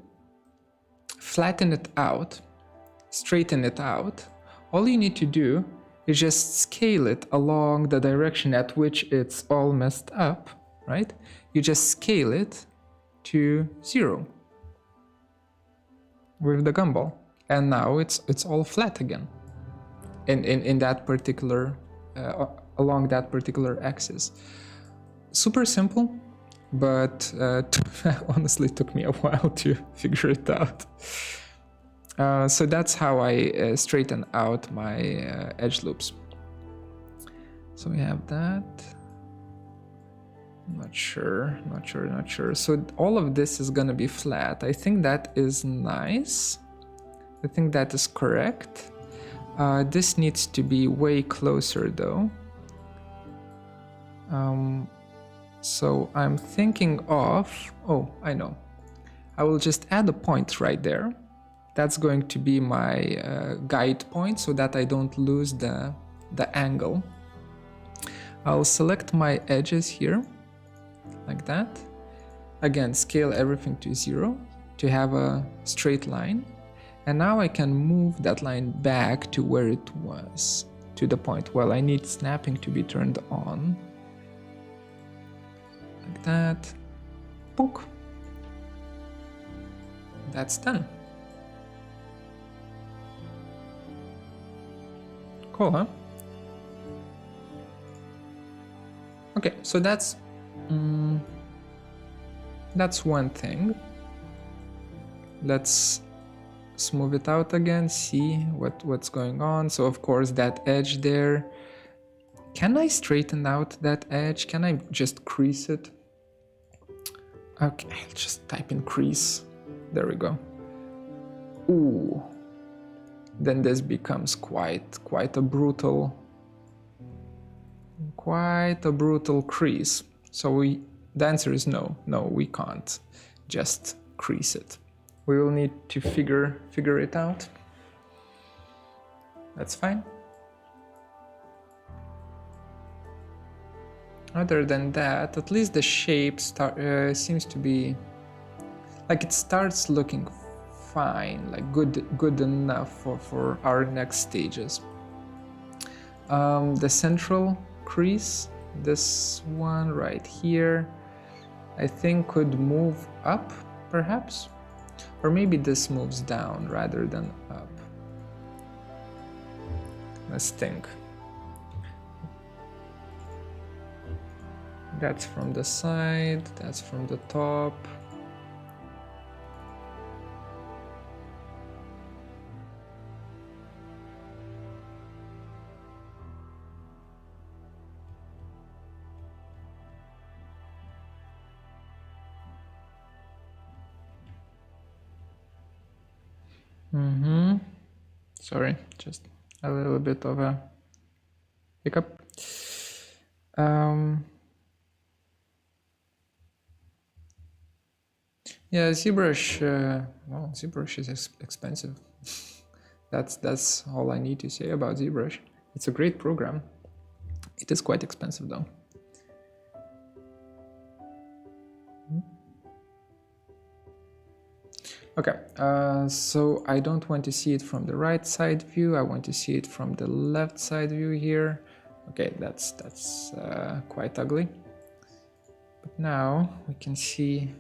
flatten it out, straighten it out, all you need to do is just scale it along the direction at which it's all messed up, right? You just scale it to 0 with the gumball, and now it's all flat again in that particular along that particular axis. Super simple, but honestly took me a while to figure it out. So that's how I straighten out my edge loops. So we have that. Not sure. So all of this is gonna be flat. I think that is nice. I think that is correct. This needs to be way closer though. So I'm thinking of, oh, I know. I will just add a point right there. That's going to be my guide point so that I don't lose the angle. I'll select my edges here, like that. Again, scale everything to 0 to have a straight line. And now I can move that line back to where it was, to the point. Well, I need snapping to be turned on. Like that. Bonk. That's done. Cool, huh? Okay, so that's one thing. Let's smooth it out again, see what's going on. So of course that edge there. Can I straighten out that edge? Can I just crease it? Okay, I'll just type in crease. There we go. Ooh. Then this becomes quite a brutal crease. So the answer is no, we can't just crease it. We will need to figure it out. That's fine. Other than that, at least the shape seems to be like it starts looking fine, like good enough for our next stages. The central crease, this one right here, I think could move up perhaps, or maybe this moves down rather than up. Let's think. That's from the side, that's from the top. Sorry, just a little bit of a hiccup. Yeah, ZBrush, well, ZBrush is expensive. That's all I need to say about ZBrush. It's a great program. It is quite expensive though. Okay, so I don't want to see it from the right side view. I want to see it from the left side view here. Okay, that's quite ugly. But now we can see.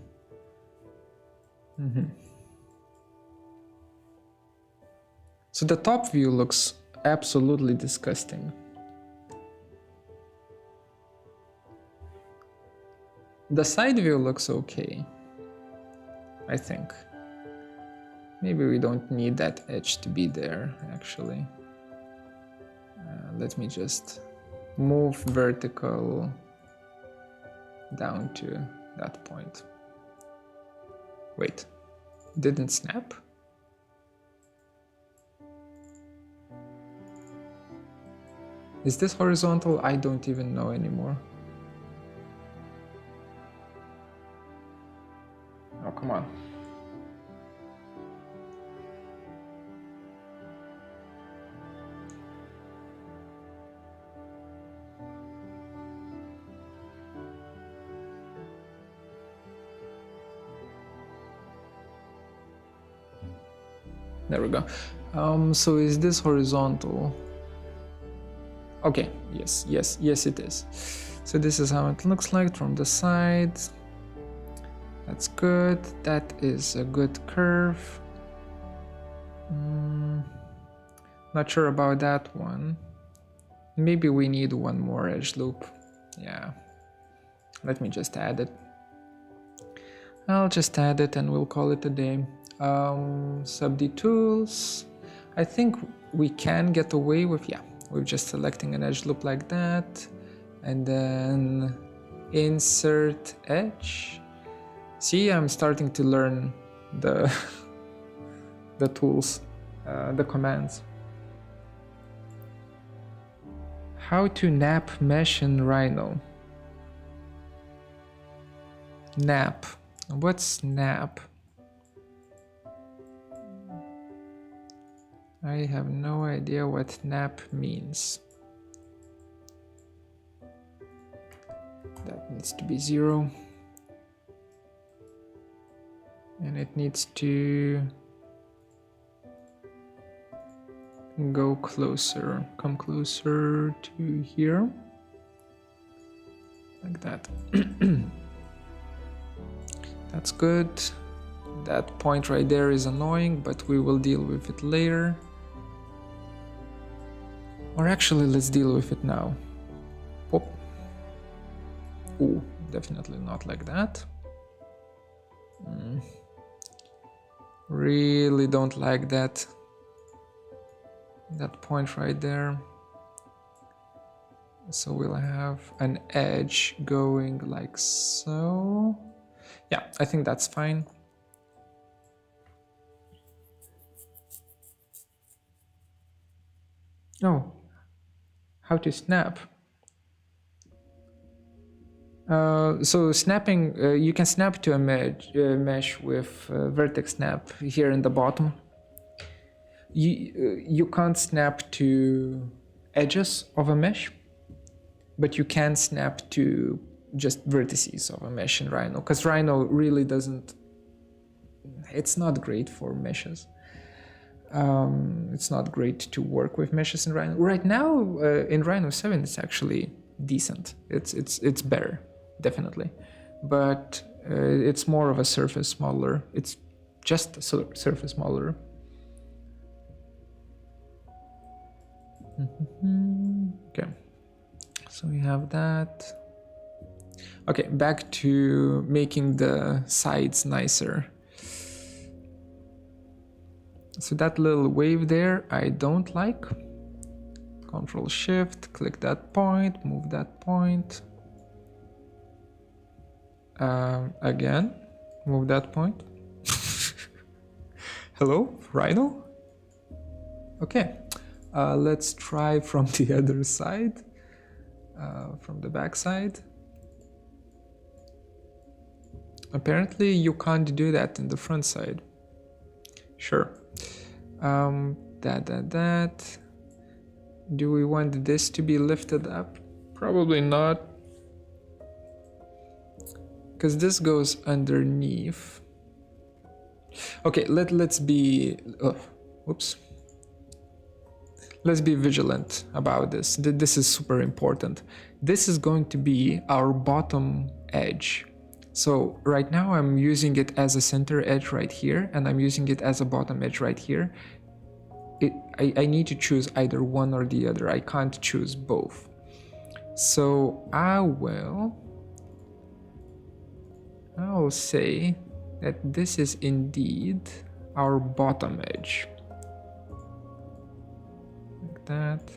So the top view looks absolutely disgusting. The side view looks okay, I think. Maybe we don't need that edge to be there, actually. Let me just move vertical down to that point. Wait, didn't snap? Is this horizontal? I don't even know anymore. Oh, come on. There we go. So is this horizontal? Okay, yes, it is. So this is how it looks like from the side. That's good. That is a good curve. Not sure about that one. Maybe we need one more edge loop. Yeah. Let me just add it. I'll just add it and we'll call it a day. SubD tools. I think we can get away with, yeah, with just selecting an edge loop like that. And then insert edge. See, I'm starting to learn the the tools, the commands. How to nap mesh in Rhino. Nap. What's nap? I have no idea what nap means. That needs to be 0. And it needs to go closer, come closer to here, like that. That's good. That point right there is annoying, but we will deal with it later. Or actually, let's deal with it now. Pop. Ooh, definitely not like that. Really don't like that point right there. So we'll have an edge going like so. Yeah, I think that's fine. Oh, how to snap? So snapping, you can snap to a mesh with Vertex snap here in the bottom. You can't snap to edges of a mesh, but you can snap to just vertices of a mesh in Rhino, because Rhino really doesn't, it's not great for meshes. It's not great to work with meshes in Rhino. Right now, in Rhino 7, it's actually decent. It's better, definitely. But it's more of a surface modeler. It's just a surface modeler. Okay, so we have that. Okay, back to making the sides nicer. So that little wave there, I don't like. Control Shift, click that point, move that point. Again, move that point. Hello, Rhino? Okay, let's try from the other side, from the back side. Apparently you can't do that in the front side. Sure. That. Do we want this to be lifted up? Probably not. Because this goes underneath. Okay, let's be oops. Let's be vigilant about this. This is super important. This is going to be our bottom edge. So right now I'm using it as a center edge right here, and I'm using it as a bottom edge right here. I need to choose either one or the other. I can't choose both. So I'll say that this is indeed our bottom edge. Like that.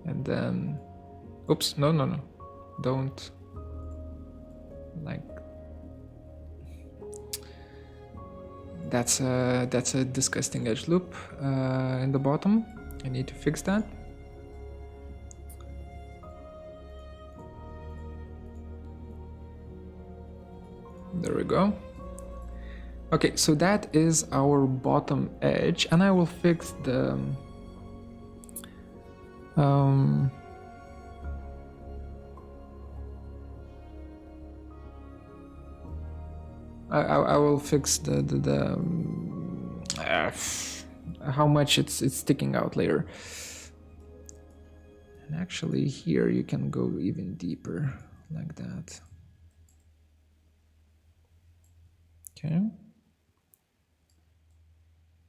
And then, oops, no, don't, like, that's a disgusting edge loop in the bottom. I need to fix that. There we go. Okay, so that is our bottom edge, and I will fix the I will fix how much it's sticking out later. And actually here you can go even deeper like that. Okay.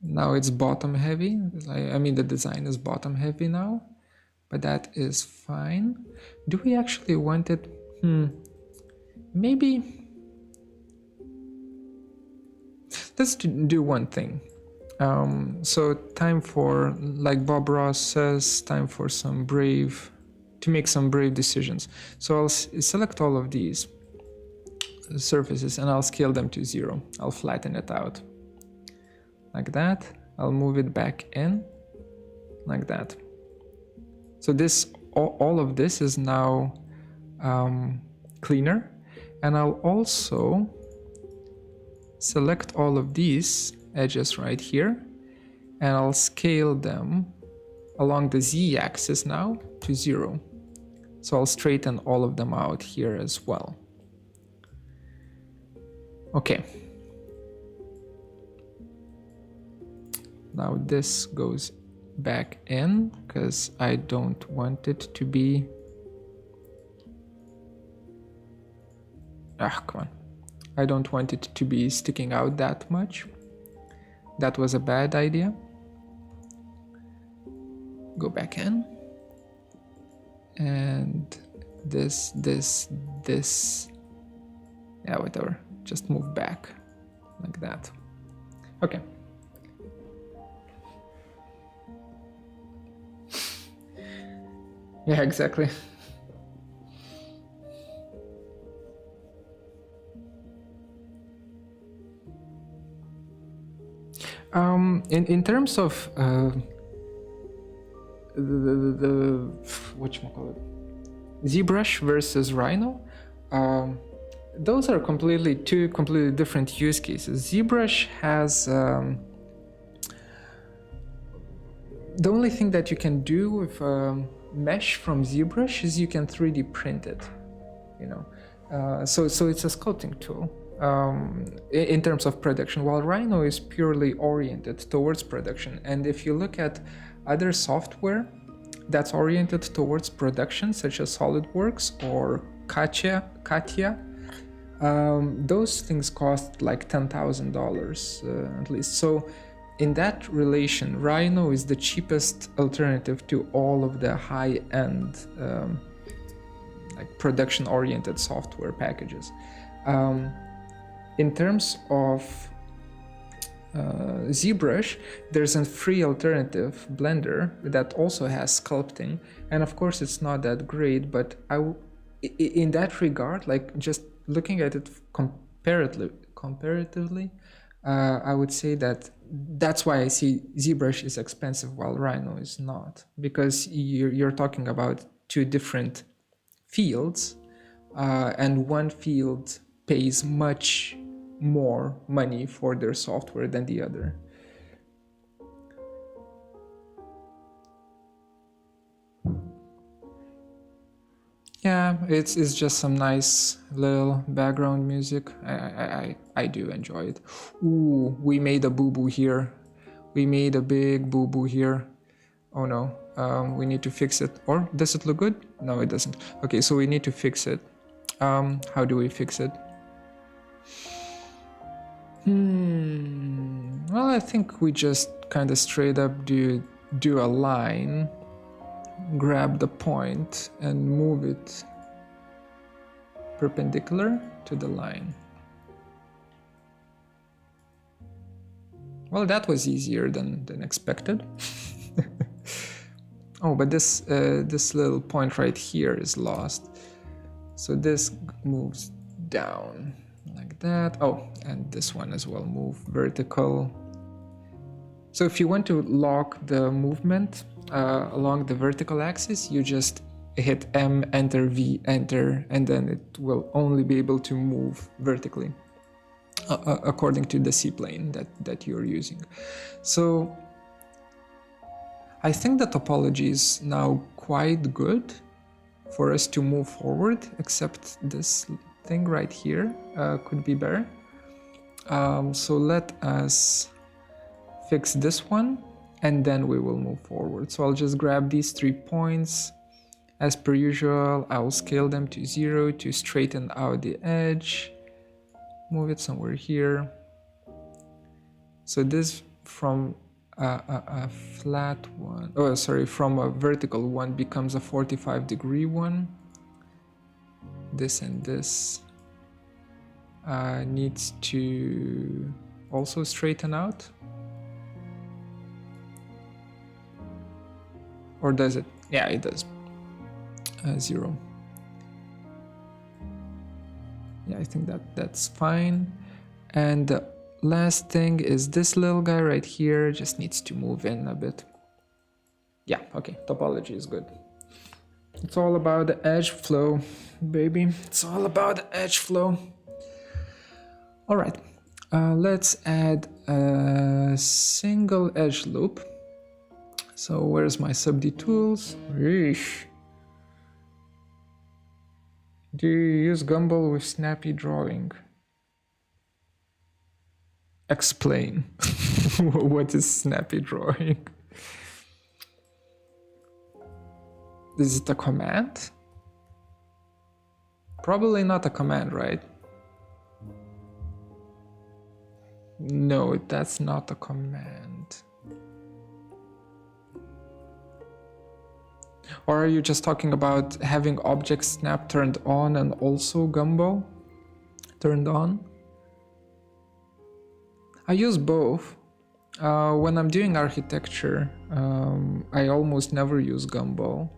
Now it's bottom heavy. I mean the design is bottom heavy now, but that is fine. Do we actually want it? Maybe. Let's do one thing. So time for, like Bob Ross says, time for to make some brave decisions. So I'll select all of these surfaces and I'll scale them to 0. I'll flatten it out like that. I'll move it back in like that. So this, all of this is now cleaner, and I'll also select all of these edges right here, and I'll scale them along the z-axis now to 0. So I'll straighten all of them out here as well. Okay. Now this goes back in because I don't want it to be... come on. I don't want it to be sticking out that much. That was a bad idea. Go back in. And this, yeah, whatever. Just move back like that. Okay. Yeah, exactly. In terms of the whatchamacallit, ZBrush versus Rhino, those are two completely different use cases. ZBrush has the only thing that you can do with mesh from ZBrush is you can 3D print it, you know. So it's a sculpting tool. In terms of production, while Rhino is purely oriented towards production. And if you look at other software that's oriented towards production, such as SolidWorks or Katia, those things cost like $10,000 at least. So in that relation, Rhino is the cheapest alternative to all of the high-end like production-oriented software packages. In terms of ZBrush, there's a free alternative, Blender, that also has sculpting, and of course it's not that great, but in that regard, like just looking at it comparatively, I would say that's why I see ZBrush is expensive while Rhino is not, because you're talking about two different fields, and one field pays much more money for their software than the other. Yeah, it's just some nice little background music. I do enjoy it. Ooh, we made a boo-boo here. We made a big boo-boo here. Oh no, we need to fix it. Or does it look good? No, it doesn't. Okay, so we need to fix it. How do we fix it? Well, I think we just kind of straight up do a line, grab the point and move it perpendicular to the line. Well, that was easier than expected. Oh, but this little point right here is lost. So this moves down like that. Oh, and this one as well, move vertical. So if you want to lock the movement along the vertical axis, you just hit M, enter, V, enter, and then it will only be able to move vertically according to the C-plane that you're using. So I think the topology is now quite good for us to move forward, except this thing right here could be better. So let us fix this one and then we will move forward. So I'll just grab these 3 points. As per usual, I will scale them to 0 to straighten out the edge. Move it somewhere here. So this from a flat one, oh sorry, from a vertical one becomes a 45-degree one. This and this needs to also straighten out. Or does it? Yeah, it does. 0. Yeah, I think that's fine. And the last thing is this little guy right here just needs to move in a bit. Yeah, okay, topology is good. It's all about the edge flow, baby. It's all about the edge flow. All right, let's add a single edge loop. So where's my SubD tools? Eesh. Do you use Gumball with snappy drawing? Explain. What is snappy drawing? Is it a command? Probably not a command, right? No, that's not a command. Or are you just talking about having object snap turned on and also Gumball turned on? I use both. When I'm doing architecture, I almost never use Gumball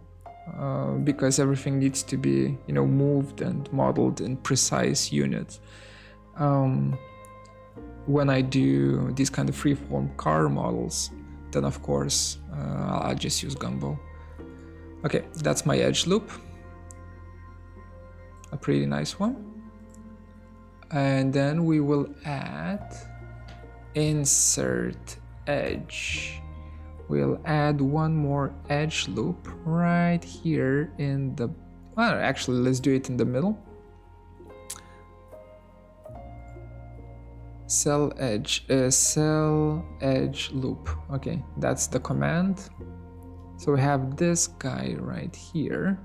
because everything needs to be, moved and modeled in precise units. When I do these kind of freeform car models, then of course I'll just use Gumball. Okay, that's my edge loop. A pretty nice one. And then we will add insert edge. We'll add one more edge loop right here in the, well, actually let's do it in the middle. Cell edge loop. Okay, that's the command. So we have this guy right here.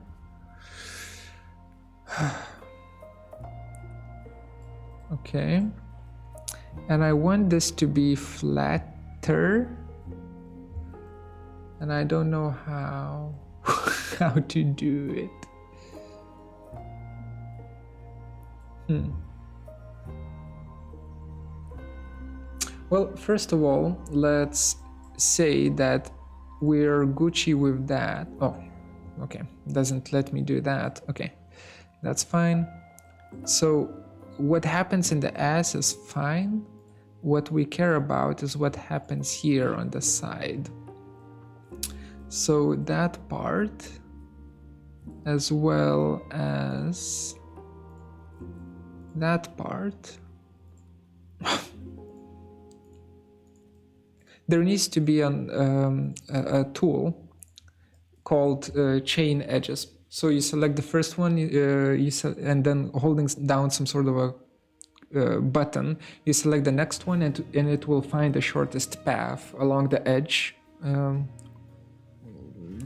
Okay. And I want this to be flatter. And I don't know how to do it. Well, first of all, let's say that we're Gucci with that. Oh, okay, doesn't let me do that. Okay, that's fine. So what happens in the ass is fine. What we care about is what happens here on the side. So that part, as well as that part, there needs to be a tool called chain edges. So you select the first one, and then holding down some sort of a button, you select the next one, and it will find the shortest path along the edge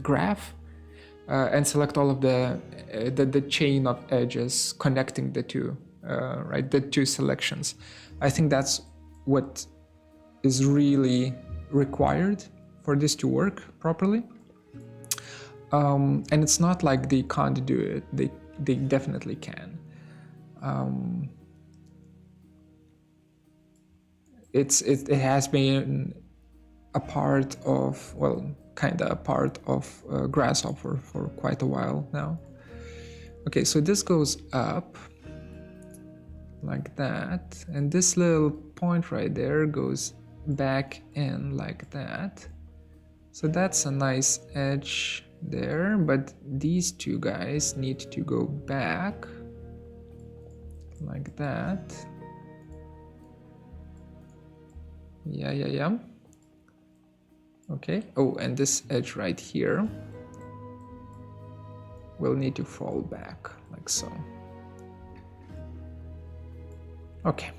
graph, and select all of the chain of edges connecting the two, right? The two selections. I think that's what is really required for this to work properly. And it's not like they can't do it. They definitely can. It has been a part of, well, kind of a part of Grasshopper for quite a while now. Okay, so this goes up like that, and this little point right there goes back in like that. So that's a nice edge there, but these two guys need to go back like that. Yeah. Okay. Oh, and this edge right here will need to fall back like so. Okay.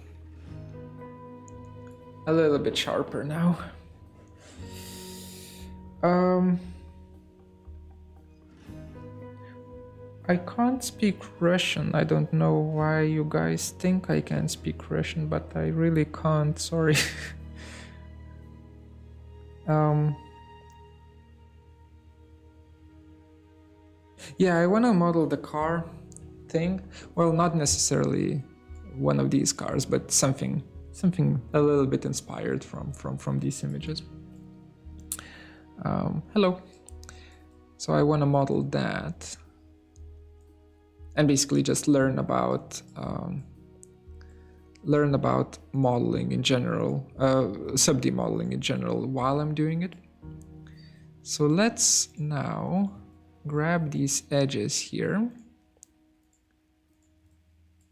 A little bit sharper now. I can't speak Russian. I don't know why you guys think I can speak Russian, but I really can't, sorry. Yeah, I want to model the car thing. Well, not necessarily one of these cars, but something a little bit inspired from these images. Hello. So I want to model that, and basically just learn about modeling in general, SubD modeling in general while I'm doing it. So let's now grab these edges here,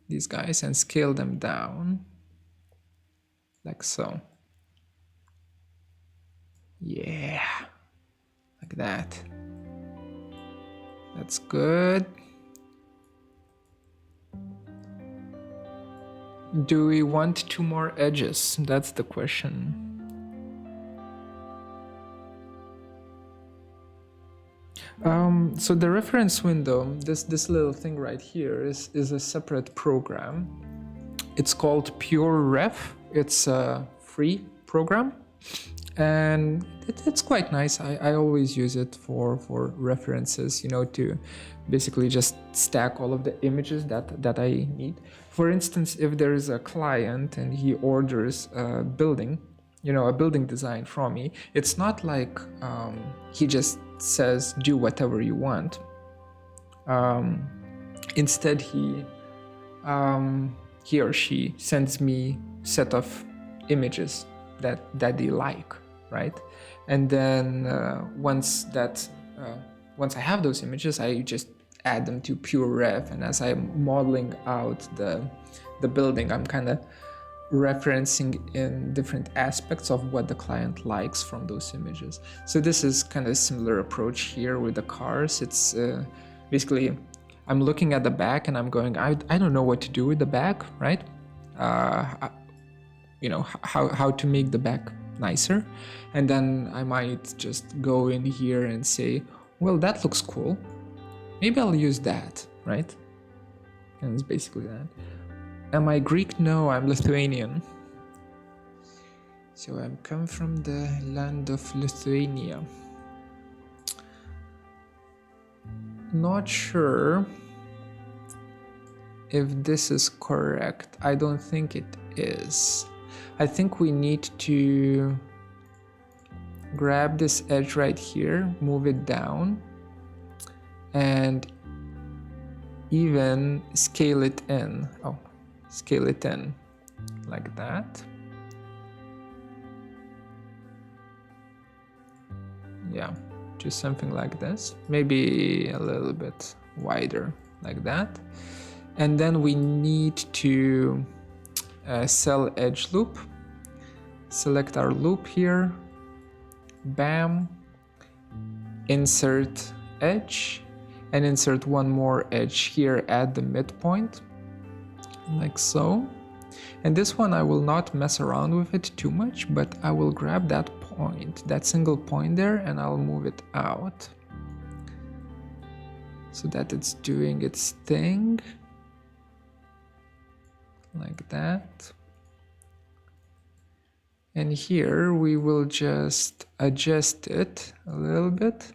these guys, and scale them down like so. Yeah, like that. That's good. Do we want 2 more edges? That's the question. So the reference window, this little thing right here is a separate program. It's called PureRef. It's a free program, and it's quite nice. I always use it for references, you know, to basically just stack all of the images that I need. For instance, if there is a client and he orders a building, you know, a building design from me, it's not like he just says do whatever you want. Instead, he or she sends me set of images that they like, right? And then once I have those images, I just add them to PureRef, and as I'm modeling out the building, I'm kind of referencing in different aspects of what the client likes from those images. So this is kind of a similar approach here with the cars. It's basically, I'm looking at the back and I'm going, I don't know what to do with the back, right? You know, how to make the back nicer. And then I might just go in here and say, well, that looks cool. Maybe I'll use that, right? And it's basically that. Am I Greek? No, I'm Lithuanian. So I'm come from the land of Lithuania. Not sure if this is correct. I don't think it is. I think we need to grab this edge right here, move it down, and even scale it in. Oh, scale it in like that. Yeah, just something like this. Maybe a little bit wider like that. And then we need to cell edge loop. Select our loop here. Bam. Insert edge. and insert one more edge here at the midpoint, like so. And this one I will not mess around with it too much, but I will grab that point, that single point there, and I'll move it out so that it's doing its thing, like that. And here we will just adjust it a little bit.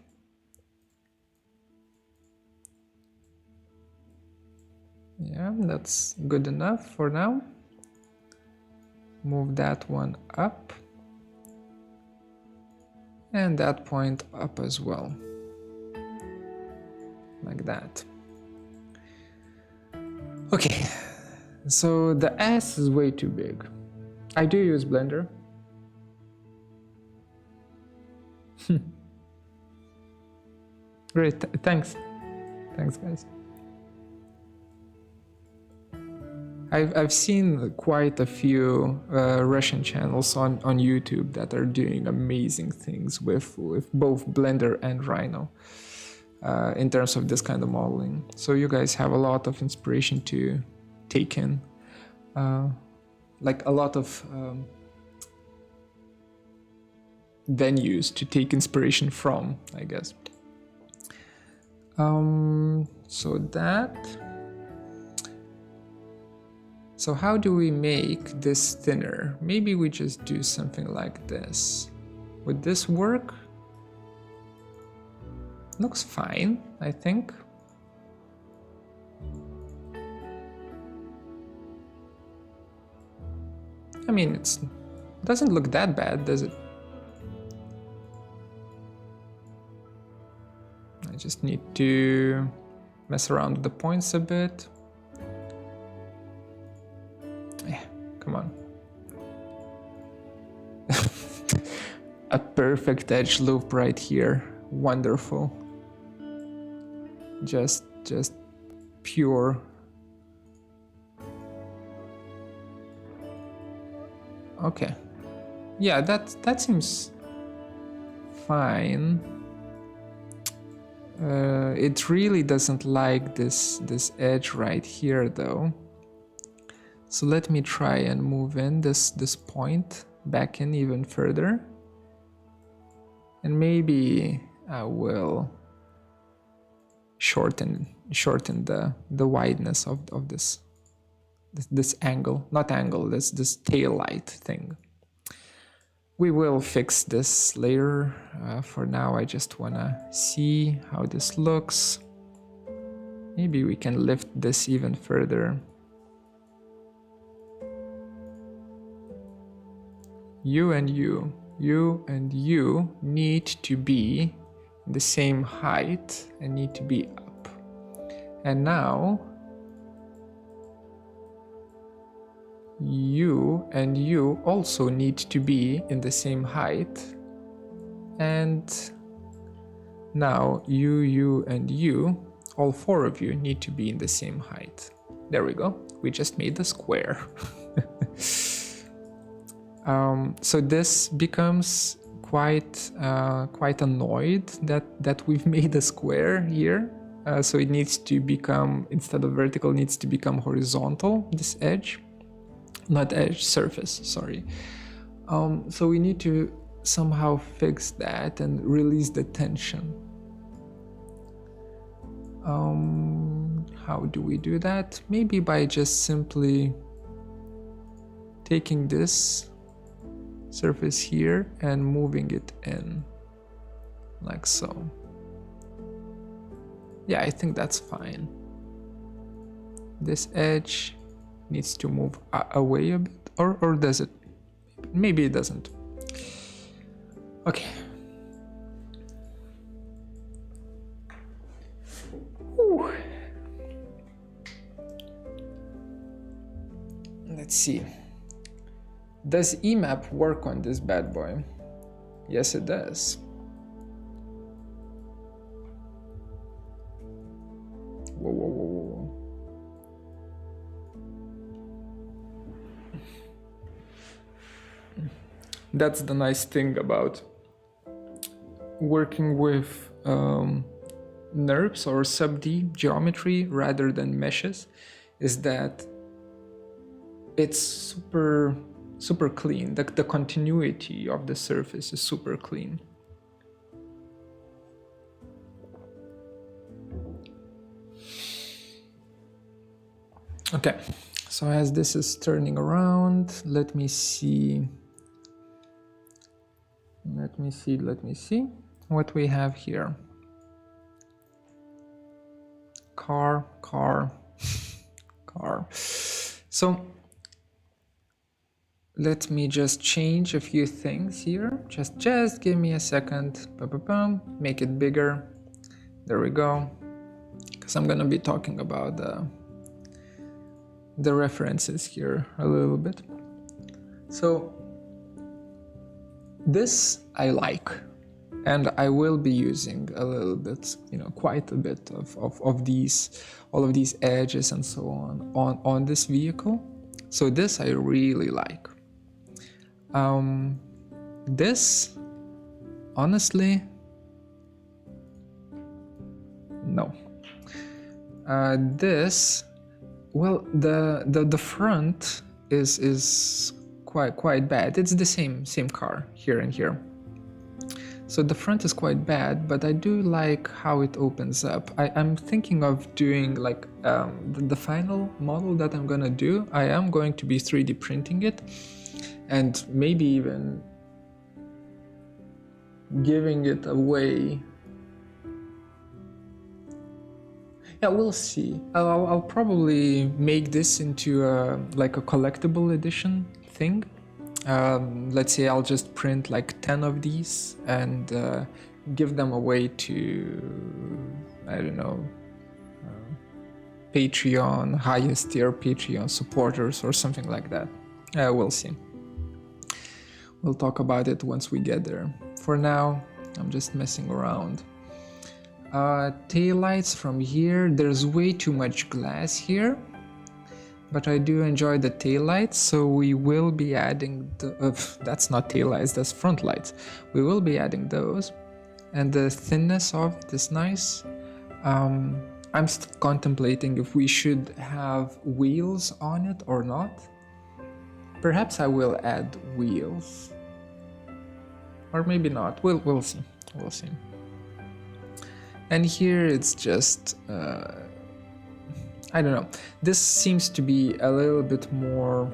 Yeah, that's good enough for now. Move that one up. And that point up as well. Like that. Okay, so the S is way too big. I do use Blender. Great, thanks. Thanks, guys. I've seen quite a few Russian channels on YouTube that are doing amazing things with both Blender and Rhino in terms of this kind of modeling. So you guys have a lot of inspiration to take in, like a lot of venues to take inspiration from, I guess. So that. So how do we make this thinner? Maybe we just do something like this. Would this work? Looks fine, I think. I mean, it doesn't look that bad, does it? I just need to mess around with the points a bit. Yeah, come on. A perfect edge loop right here. Wonderful. Just pure. Okay. Yeah, that seems fine. It really doesn't like this edge right here though. So let me try and move in this point back in even further. And maybe I will shorten the wideness of this angle, not angle, this tail light thing. We will fix this later. For now, I just wanna see how this looks. Maybe we can lift this even further. You and you need to be the same height and need to be up. And now you and you also need to be in the same height. And now you and you, all four of you, need to be in the same height. There we go. We just made the square. So this becomes quite annoyed that we've made a square here. So it needs to become, instead of vertical, needs to become horizontal, this edge. Not edge, surface, sorry. So we need to somehow fix that and release the tension. How do we do that? Maybe by just simply taking this surface here and moving it in, like so. Yeah, I think that's fine. This edge needs to move away a bit, or does it? Maybe it doesn't. Okay. Whew. Let's see. Does EMAP work on this bad boy? Yes, it does. Whoa, whoa, whoa, whoa. That's the nice thing about working with NURBS or SubD geometry rather than meshes is that it's super clean. The continuity of the surface is super clean. Okay, so as this is turning around, let me see what we have here. Car. So let me just change a few things here. Just give me a second. Make it bigger. There we go. Because I'm gonna be talking about the references here a little bit. So this I like, and I will be using a little bit, quite a bit of all of these edges and so on this vehicle. So this I really like. This, honestly, no. This, well, the front is quite bad. It's the same car here and here. So the front is quite bad, but I do like how it opens up. I'm thinking of doing like the final model that I'm gonna do. I am going to be 3D printing it, and maybe even giving it away. Yeah, we'll see. I'll probably make this into like a collectible edition thing. Let's say I'll just print like 10 of these and give them away to, I don't know, Patreon, highest tier Patreon supporters or something like that. We'll see. We'll talk about it once we get there. For now, I'm just messing around. Taillights from here, there's way too much glass here, but I do enjoy the taillights, so we will be adding that's not taillights, that's front lights. We will be adding those, and the thinness of it is nice. I'm still contemplating if we should have wheels on it or not. Perhaps I will add wheels, or maybe not. We'll see. We'll see. And here it's just, I don't know. This seems to be a little bit more,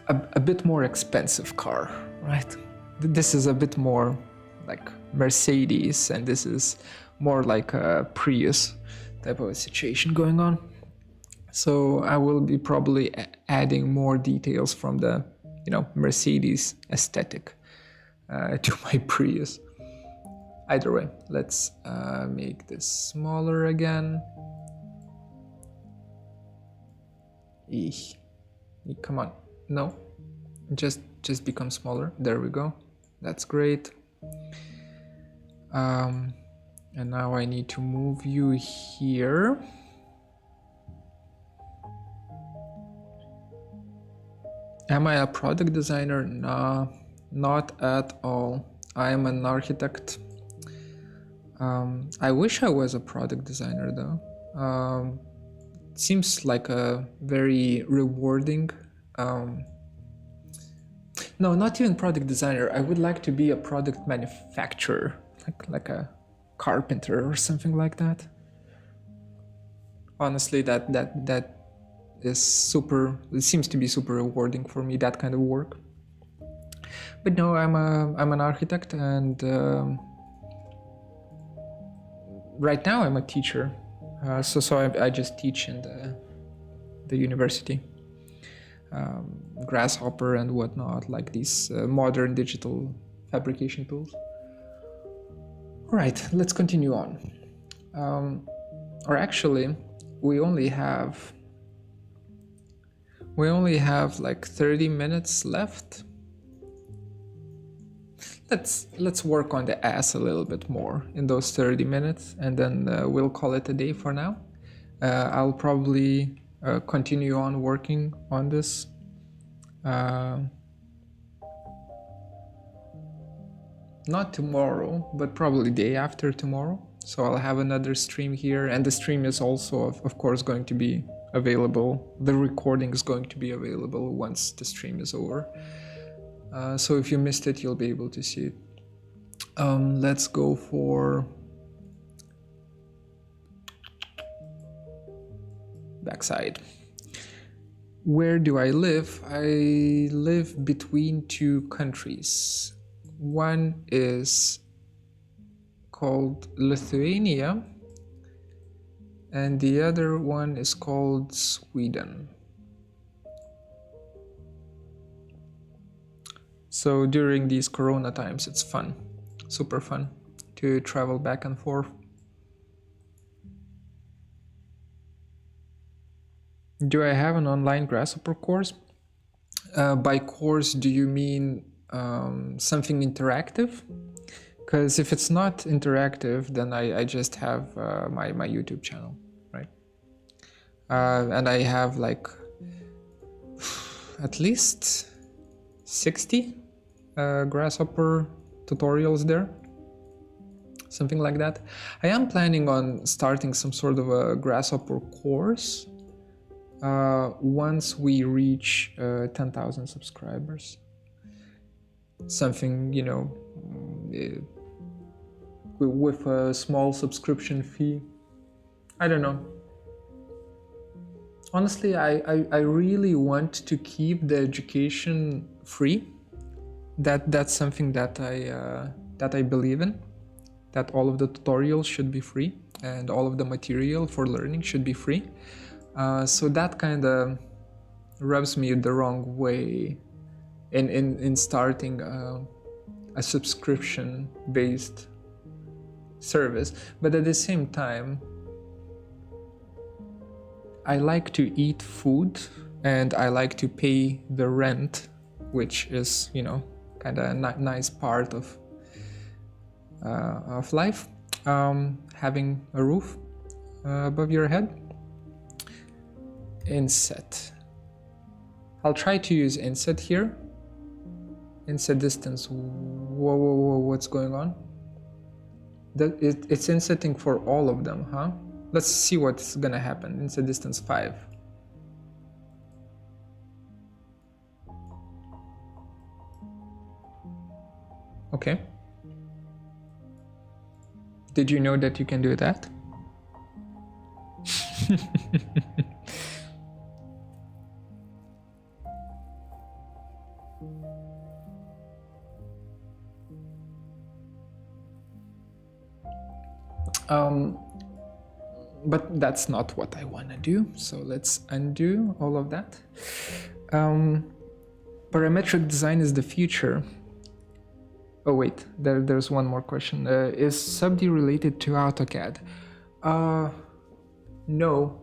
a bit more expensive car, right? This is a bit more like Mercedes, and this is more like a Prius type of a situation going on. So I will be probably adding more details from the, Mercedes aesthetic to my Prius. Either way, let's make this smaller again. Come on, no, just become smaller. There we go. That's great. And now I need to move you here. Am I a product designer? No, not at all. I am an architect. I wish I was a product designer though. Seems like a very rewarding, no, not even product designer. I would like to be a product manufacturer, like a carpenter or something like that. Honestly, that is super, it seems to be super rewarding for me, that kind of work. But no, I'm an architect, and right now I'm a teacher, so I just teach in the university, Grasshopper and whatnot, like these modern digital fabrication tools. All right, let's continue on. Or actually, we only have like 30 minutes left. Let's work on the ass a little bit more in those 30 minutes, and then we'll call it a day for now. I'll probably continue on working on this. not tomorrow, but probably day after tomorrow. So I'll have another stream here, and the stream is also, of course, going to be available. The recording is going to be available once the stream is over. So if you missed it, you'll be able to see it. Let's go for backside. Where do I live? I live between two countries. One is called Lithuania, and the other one is called Sweden. So during these Corona times, it's fun, super fun to travel back and forth. Do I have an online Grasshopper course? By course, do you mean something interactive? Because if it's not interactive, then I just have my YouTube channel, right? And I have like at least 60 Grasshopper tutorials there, something like that. I am planning on starting some sort of a Grasshopper course once we reach 10,000 subscribers. Something, you know, with a small subscription fee. I don't know. Honestly, I really want to keep the education free. That's something that I believe in. That all of the tutorials should be free and all of the material for learning should be free. So that kind of rubs me the wrong way in starting a subscription-based service. But at the same time, I like to eat food and I like to pay the rent, which is, you know, kind of a nice part of life. Having a roof above your head. Inset. I'll try to use inset here. Inset distance. Whoa, what's going on? It's insetting for all of them, huh? Let's see what's gonna happen. Inset distance 5. Okay. Did you know that you can do that? But that's not what I want to do, so let's undo all of that. Parametric design is the future. Oh wait, there's one more question. Is SubD related to AutoCAD? No.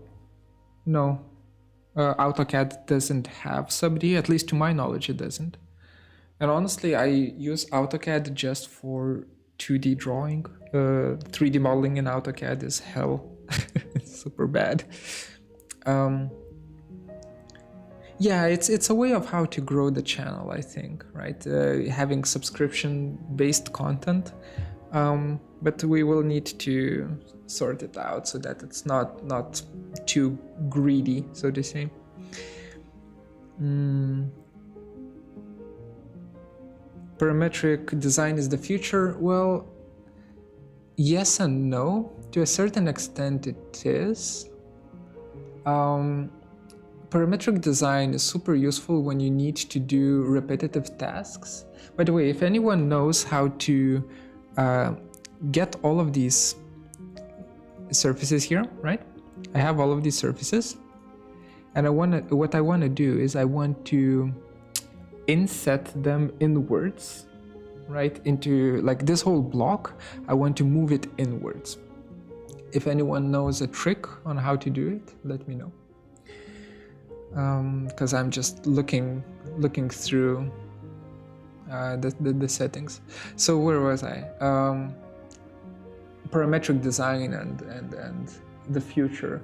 AutoCAD doesn't have SubD, at least to my knowledge it doesn't. And honestly, I use AutoCAD just for 2D drawing. 3D modeling in AutoCAD is hell. It's super bad. Yeah, it's a way of how to grow the channel, I think, right? Having subscription-based content, but we will need to sort it out so that it's not too greedy, so to say. Parametric design is the future. Well, yes and no. To a certain extent it is. Parametric design is super useful when you need to do repetitive tasks. By the way, if anyone knows how to get all of these surfaces here, right? I have all of these surfaces, and what I want to do is I want to inset them inwards, right? Into like this whole block, I want to move it inwards. If anyone knows a trick on how to do it, let me know. Because I'm just looking through the settings. So where was I? Parametric design and the future.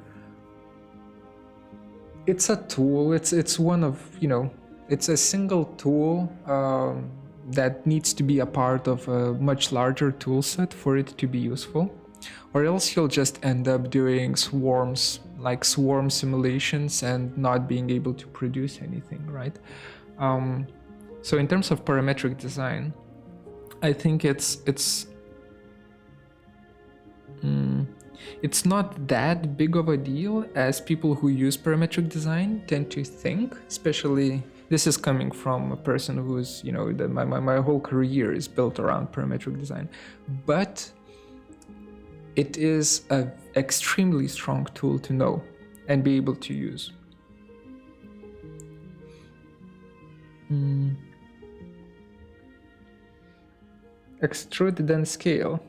It's a tool. It's one of, you know, it's a single tool that needs to be a part of a much larger tool set for it to be useful, or else you'll just end up doing swarms, like swarm simulations, and not being able to produce anything, right? So in terms of parametric design, I think it's not that big of a deal as people who use parametric design tend to think. Especially, this is coming from a person who's, you know, my whole career is built around parametric design. But it is an extremely strong tool to know and be able to use. Extrude then scale.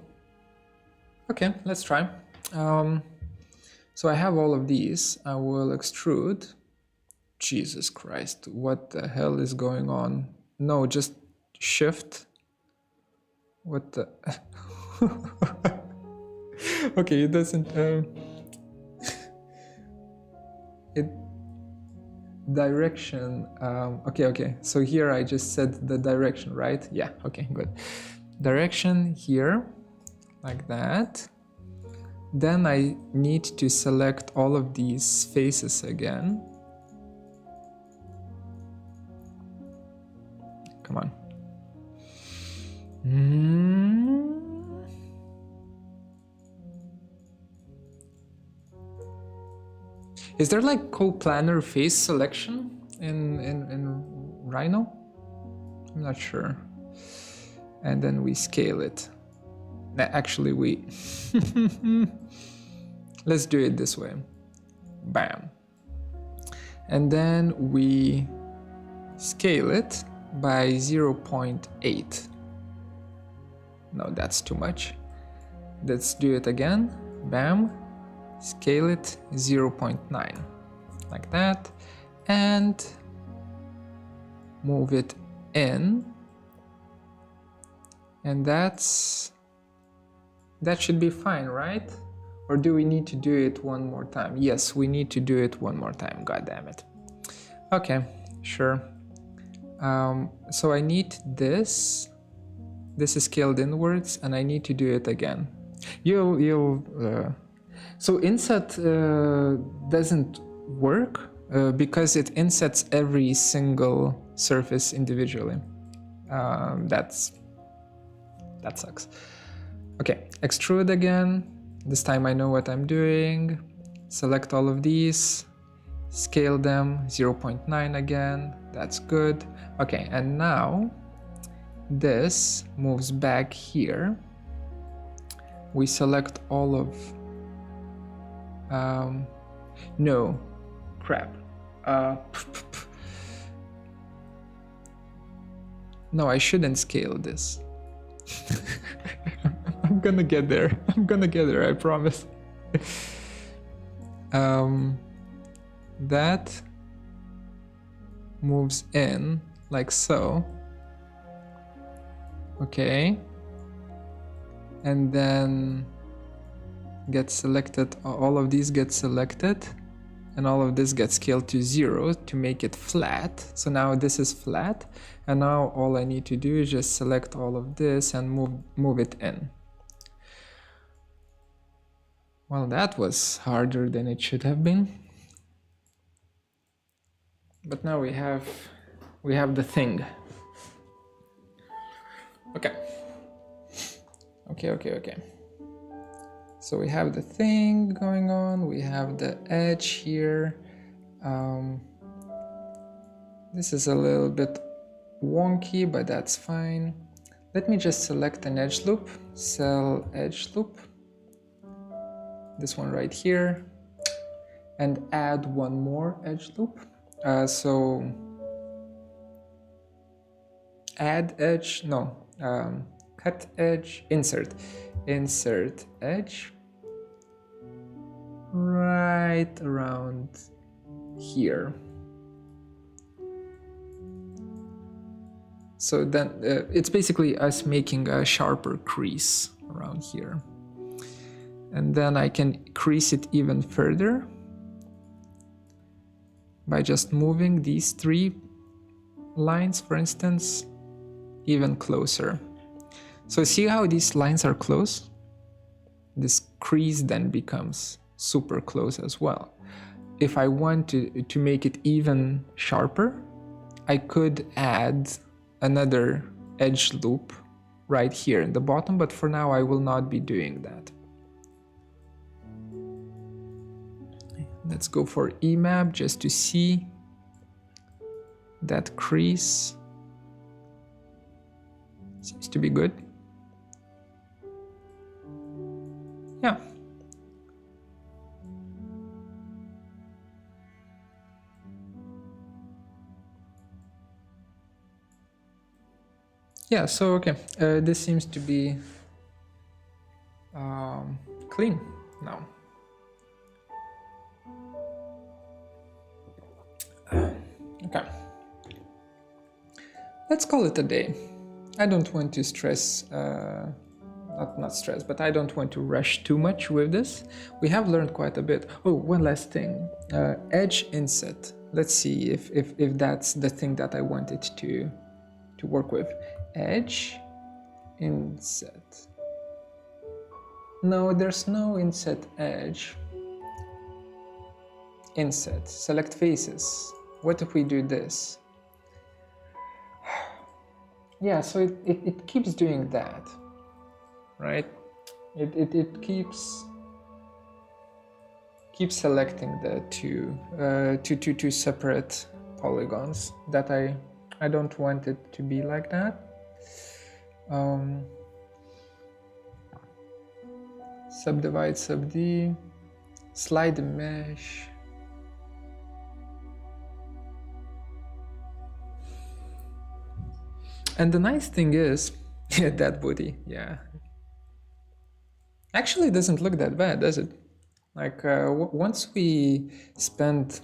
Okay, let's try. So I have all of these. I will extrude. Jesus Christ, what the hell is going on? No, just shift. What the? Okay, it doesn't. It direction. Okay. So here I just said the direction, right? Yeah. Okay, good. Direction here, like that. Then I need to select all of these faces again. Come on. Is there like co-planar face selection in Rhino? I'm not sure. And then we scale it. Actually, we let's do it this way. Bam. And then we scale it by 0.8. No, that's too much. Let's do it again. Bam. Scale it 0.9, like that, and move it in. And that should be fine, right? Or do we need to do it one more time? Yes, we need to do it one more time. God damn it. Okay, sure. So I need this. This is scaled inwards, and I need to do it again. So inset doesn't work because it insets every single surface individually. That sucks. Okay, extrude again. This time I know what I'm doing. Select all of these, scale them 0.9 again. That's good. Okay, and now this moves back here. We select all of no, crap. No, I shouldn't scale this. I'm gonna get there. I promise. That moves in like so. Okay. And then gets selected, all of these get selected, and all of this gets scaled to 0 to make it flat. So now this is flat, and now all I need to do is just select all of this and move it in. Well, that was harder than it should have been. But now we have the thing. Okay. So we have the thing going on, we have the edge here. This is a little bit wonky, but that's fine. Let me just select an edge loop, cell edge loop. This one right here, and add one more edge loop. So add edge, no, cut edge, insert edge right around here. So then it's basically us making a sharper crease around here. And then I can crease it even further by just moving these 3 lines, for instance, even closer. So see how these lines are close? This crease then becomes super close as well. If I want to make it even sharper, I could add another edge loop right here in the bottom, but for now I will not be doing that. Let's go for EMAP just to see that crease. Seems to be good. Yeah. Yeah, so okay, this seems to be clean now. Okay. Let's call it a day. I don't want to stress, not stress, but I don't want to rush too much with this. We have learned quite a bit. Oh, one last thing. Edge inset. Let's see if that's the thing that I wanted to work with. Edge inset. No, there's no inset edge. Inset. Select faces. What if we do this? Yeah, so it keeps doing that, right? It keeps selecting the two separate polygons that I don't want it to be like that. Subdivide, SubD, slide the mesh. And the nice thing is, yeah, that booty, yeah. Actually, it doesn't look that bad, does it? Like once we spend,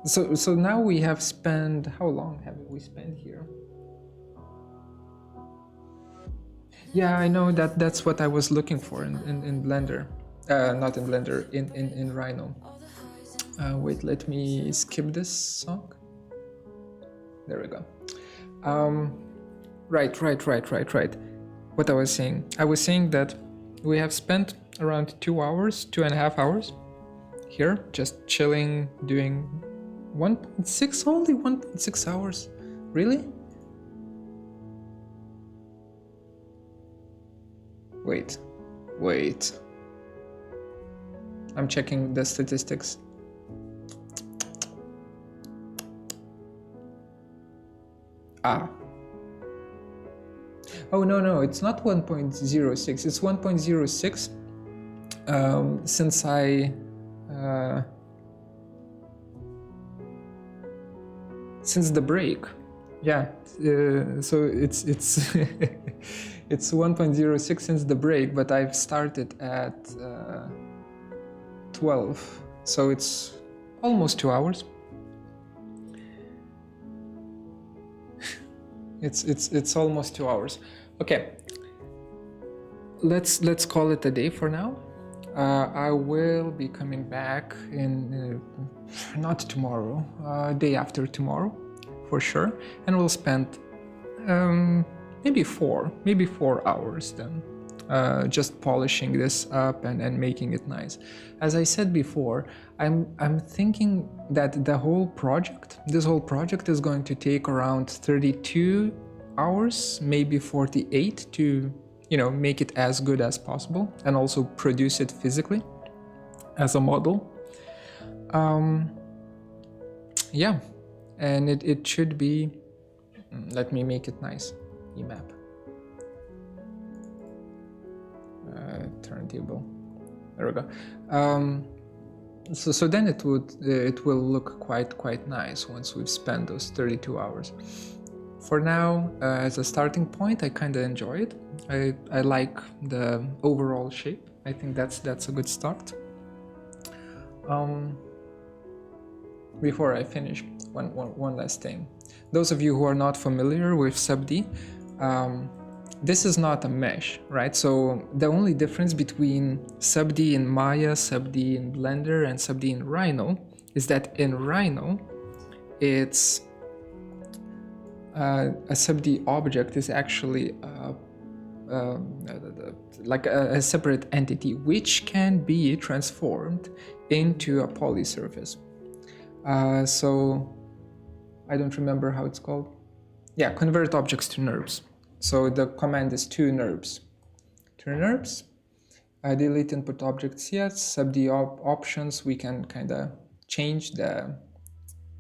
so now we have spent, how long have we spent here? Yeah, I know that's what I was looking for in Blender, not in Blender, in Rhino. Wait, let me skip this song. There we go. Right. What I was saying that we have spent around 2 hours, 2.5 hours here, just chilling, doing 1.6, only 1.6 hours. Really? Wait. I'm checking the statistics. Oh, no, it's not 1.06, it's 1.06 since since the break. Yeah, so it's it's 1.06 since the break, but I've started at 12, so it's almost 2 hours. It's almost 2 hours. Okay, let's call it a day for now. I will be coming back in not tomorrow, day after tomorrow, for sure, and we'll spend maybe 4 hours then, just polishing this up and making it nice. As I said before, I'm thinking that this whole project is going to take around 32 hours, maybe 48, to make it as good as possible and also produce it physically as a model. Yeah, and it should be, let me make it nice, EMAP. Turntable, there we go. So then it will look quite nice once we've spent those 32 hours. For now, as a starting point, I kind of enjoy it. I like the overall shape. I think that's a good start. Before I finish, one last thing. Those of you who are not familiar with SubD, this is not a mesh, right? So the only difference between SubD in Maya, SubD in Blender, and SubD in Rhino is that in Rhino, it's a SubD object is actually like a separate entity which can be transformed into a poly surface. So I don't remember how it's called. Yeah, convert objects to NURBS. So the command is to NURBS. To NURBS, delete input objects. Yes, SubD options. We can kind of change the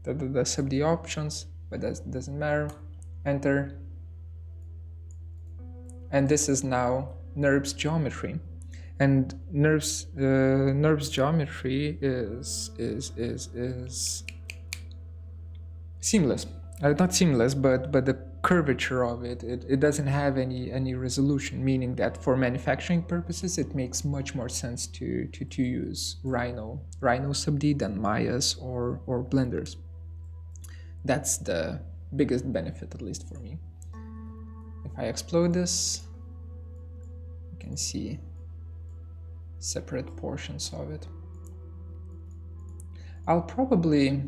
SubD options, but that doesn't matter. Enter. And this is now NURBS geometry. And NURBS geometry is seamless. Not seamless, but the curvature of it doesn't have any resolution, meaning that for manufacturing purposes it makes much more sense to use Rhino SubD than Maya's or Blender's. That's the biggest benefit, at least for me. If I explode this, you can see separate portions of it. I'll probably,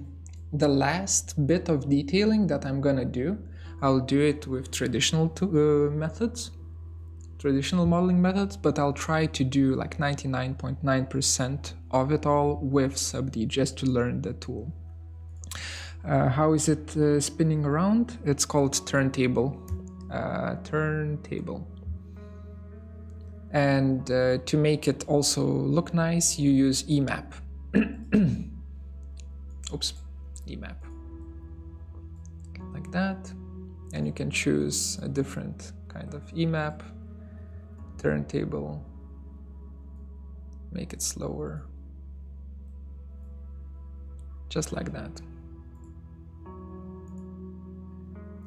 the last bit of detailing that I'm gonna do, I'll do it with traditional methods, traditional modeling methods, but I'll try to do like 99.9% of it all with SubD just to learn the tool. How is it spinning around? It's called turntable. Turntable. And to make it also look nice, you use emap. Oops, emap. Like that. And you can choose a different kind of emap. Turntable. Make it slower. Just like that.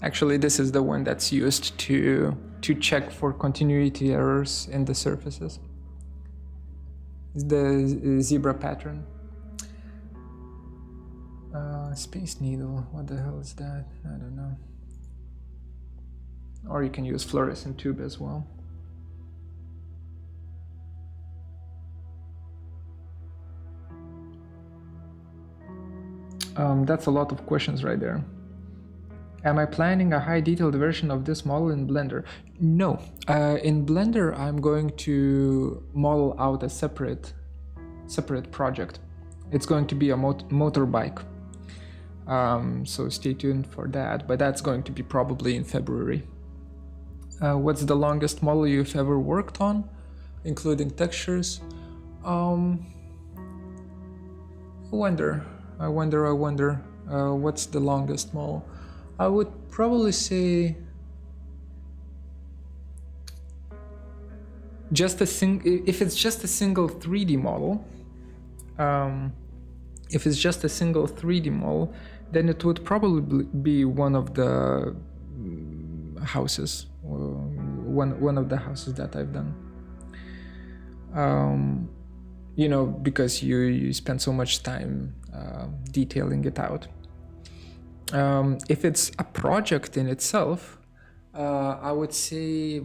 Actually, this is the one that's used to check for continuity errors in the surfaces. It's the zebra pattern. Space Needle, what the hell is that? I don't know. Or you can use fluorescent tube as well. That's a lot of questions right there. Am I planning a high detailed version of this model in Blender? No. In Blender, I'm going to model out a separate project. It's going to be a motorbike. So stay tuned for that, but that's going to be probably in February. What's the longest model you've ever worked on, including textures? I wonder, what's the longest model? I would probably say if it's just a single 3D model, then it would probably be one of the houses, one of the houses that I've done. You know, because you spend so much time detailing it out. If it's a project in itself, I would say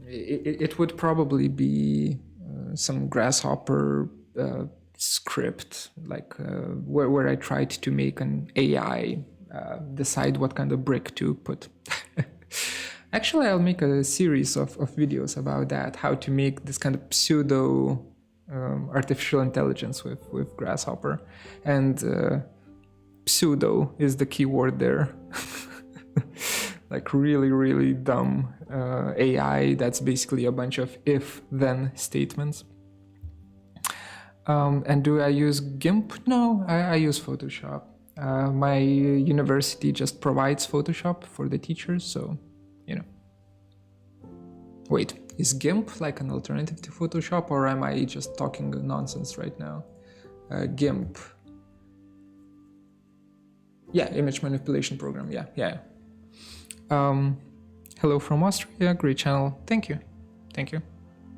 it would probably be some Grasshopper script, like where I tried to make an AI decide what kind of brick to put. Actually, I'll make a series of videos about that, how to make this kind of pseudo artificial intelligence with Grasshopper. And pseudo is the key word there. Like really, really dumb AI that's basically a bunch of if-then statements. And do I use GIMP? No, I use Photoshop. My university just provides Photoshop for the teachers, so, you know. Wait, is GIMP like an alternative to Photoshop, or am I just talking nonsense right now? GIMP. Yeah, image manipulation program, yeah. Hello from Austria, great channel, thank you.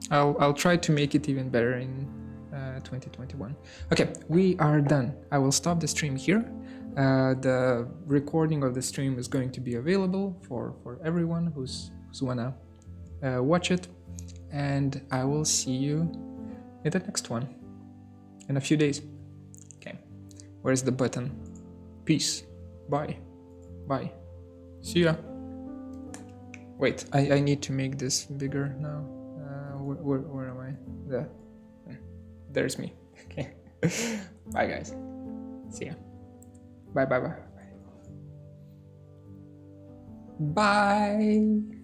I'll try to make it even better in 2021. Okay, we are done. I will stop the stream here. The recording of the stream is going to be available for everyone who's wanna watch it, and I will see you in the next one in a few days. Okay, where's the button? Peace. Bye. See ya. Wait, I need to make this bigger now. Where am I? There. There's me. Okay. Bye, guys. See ya. Bye. Bye.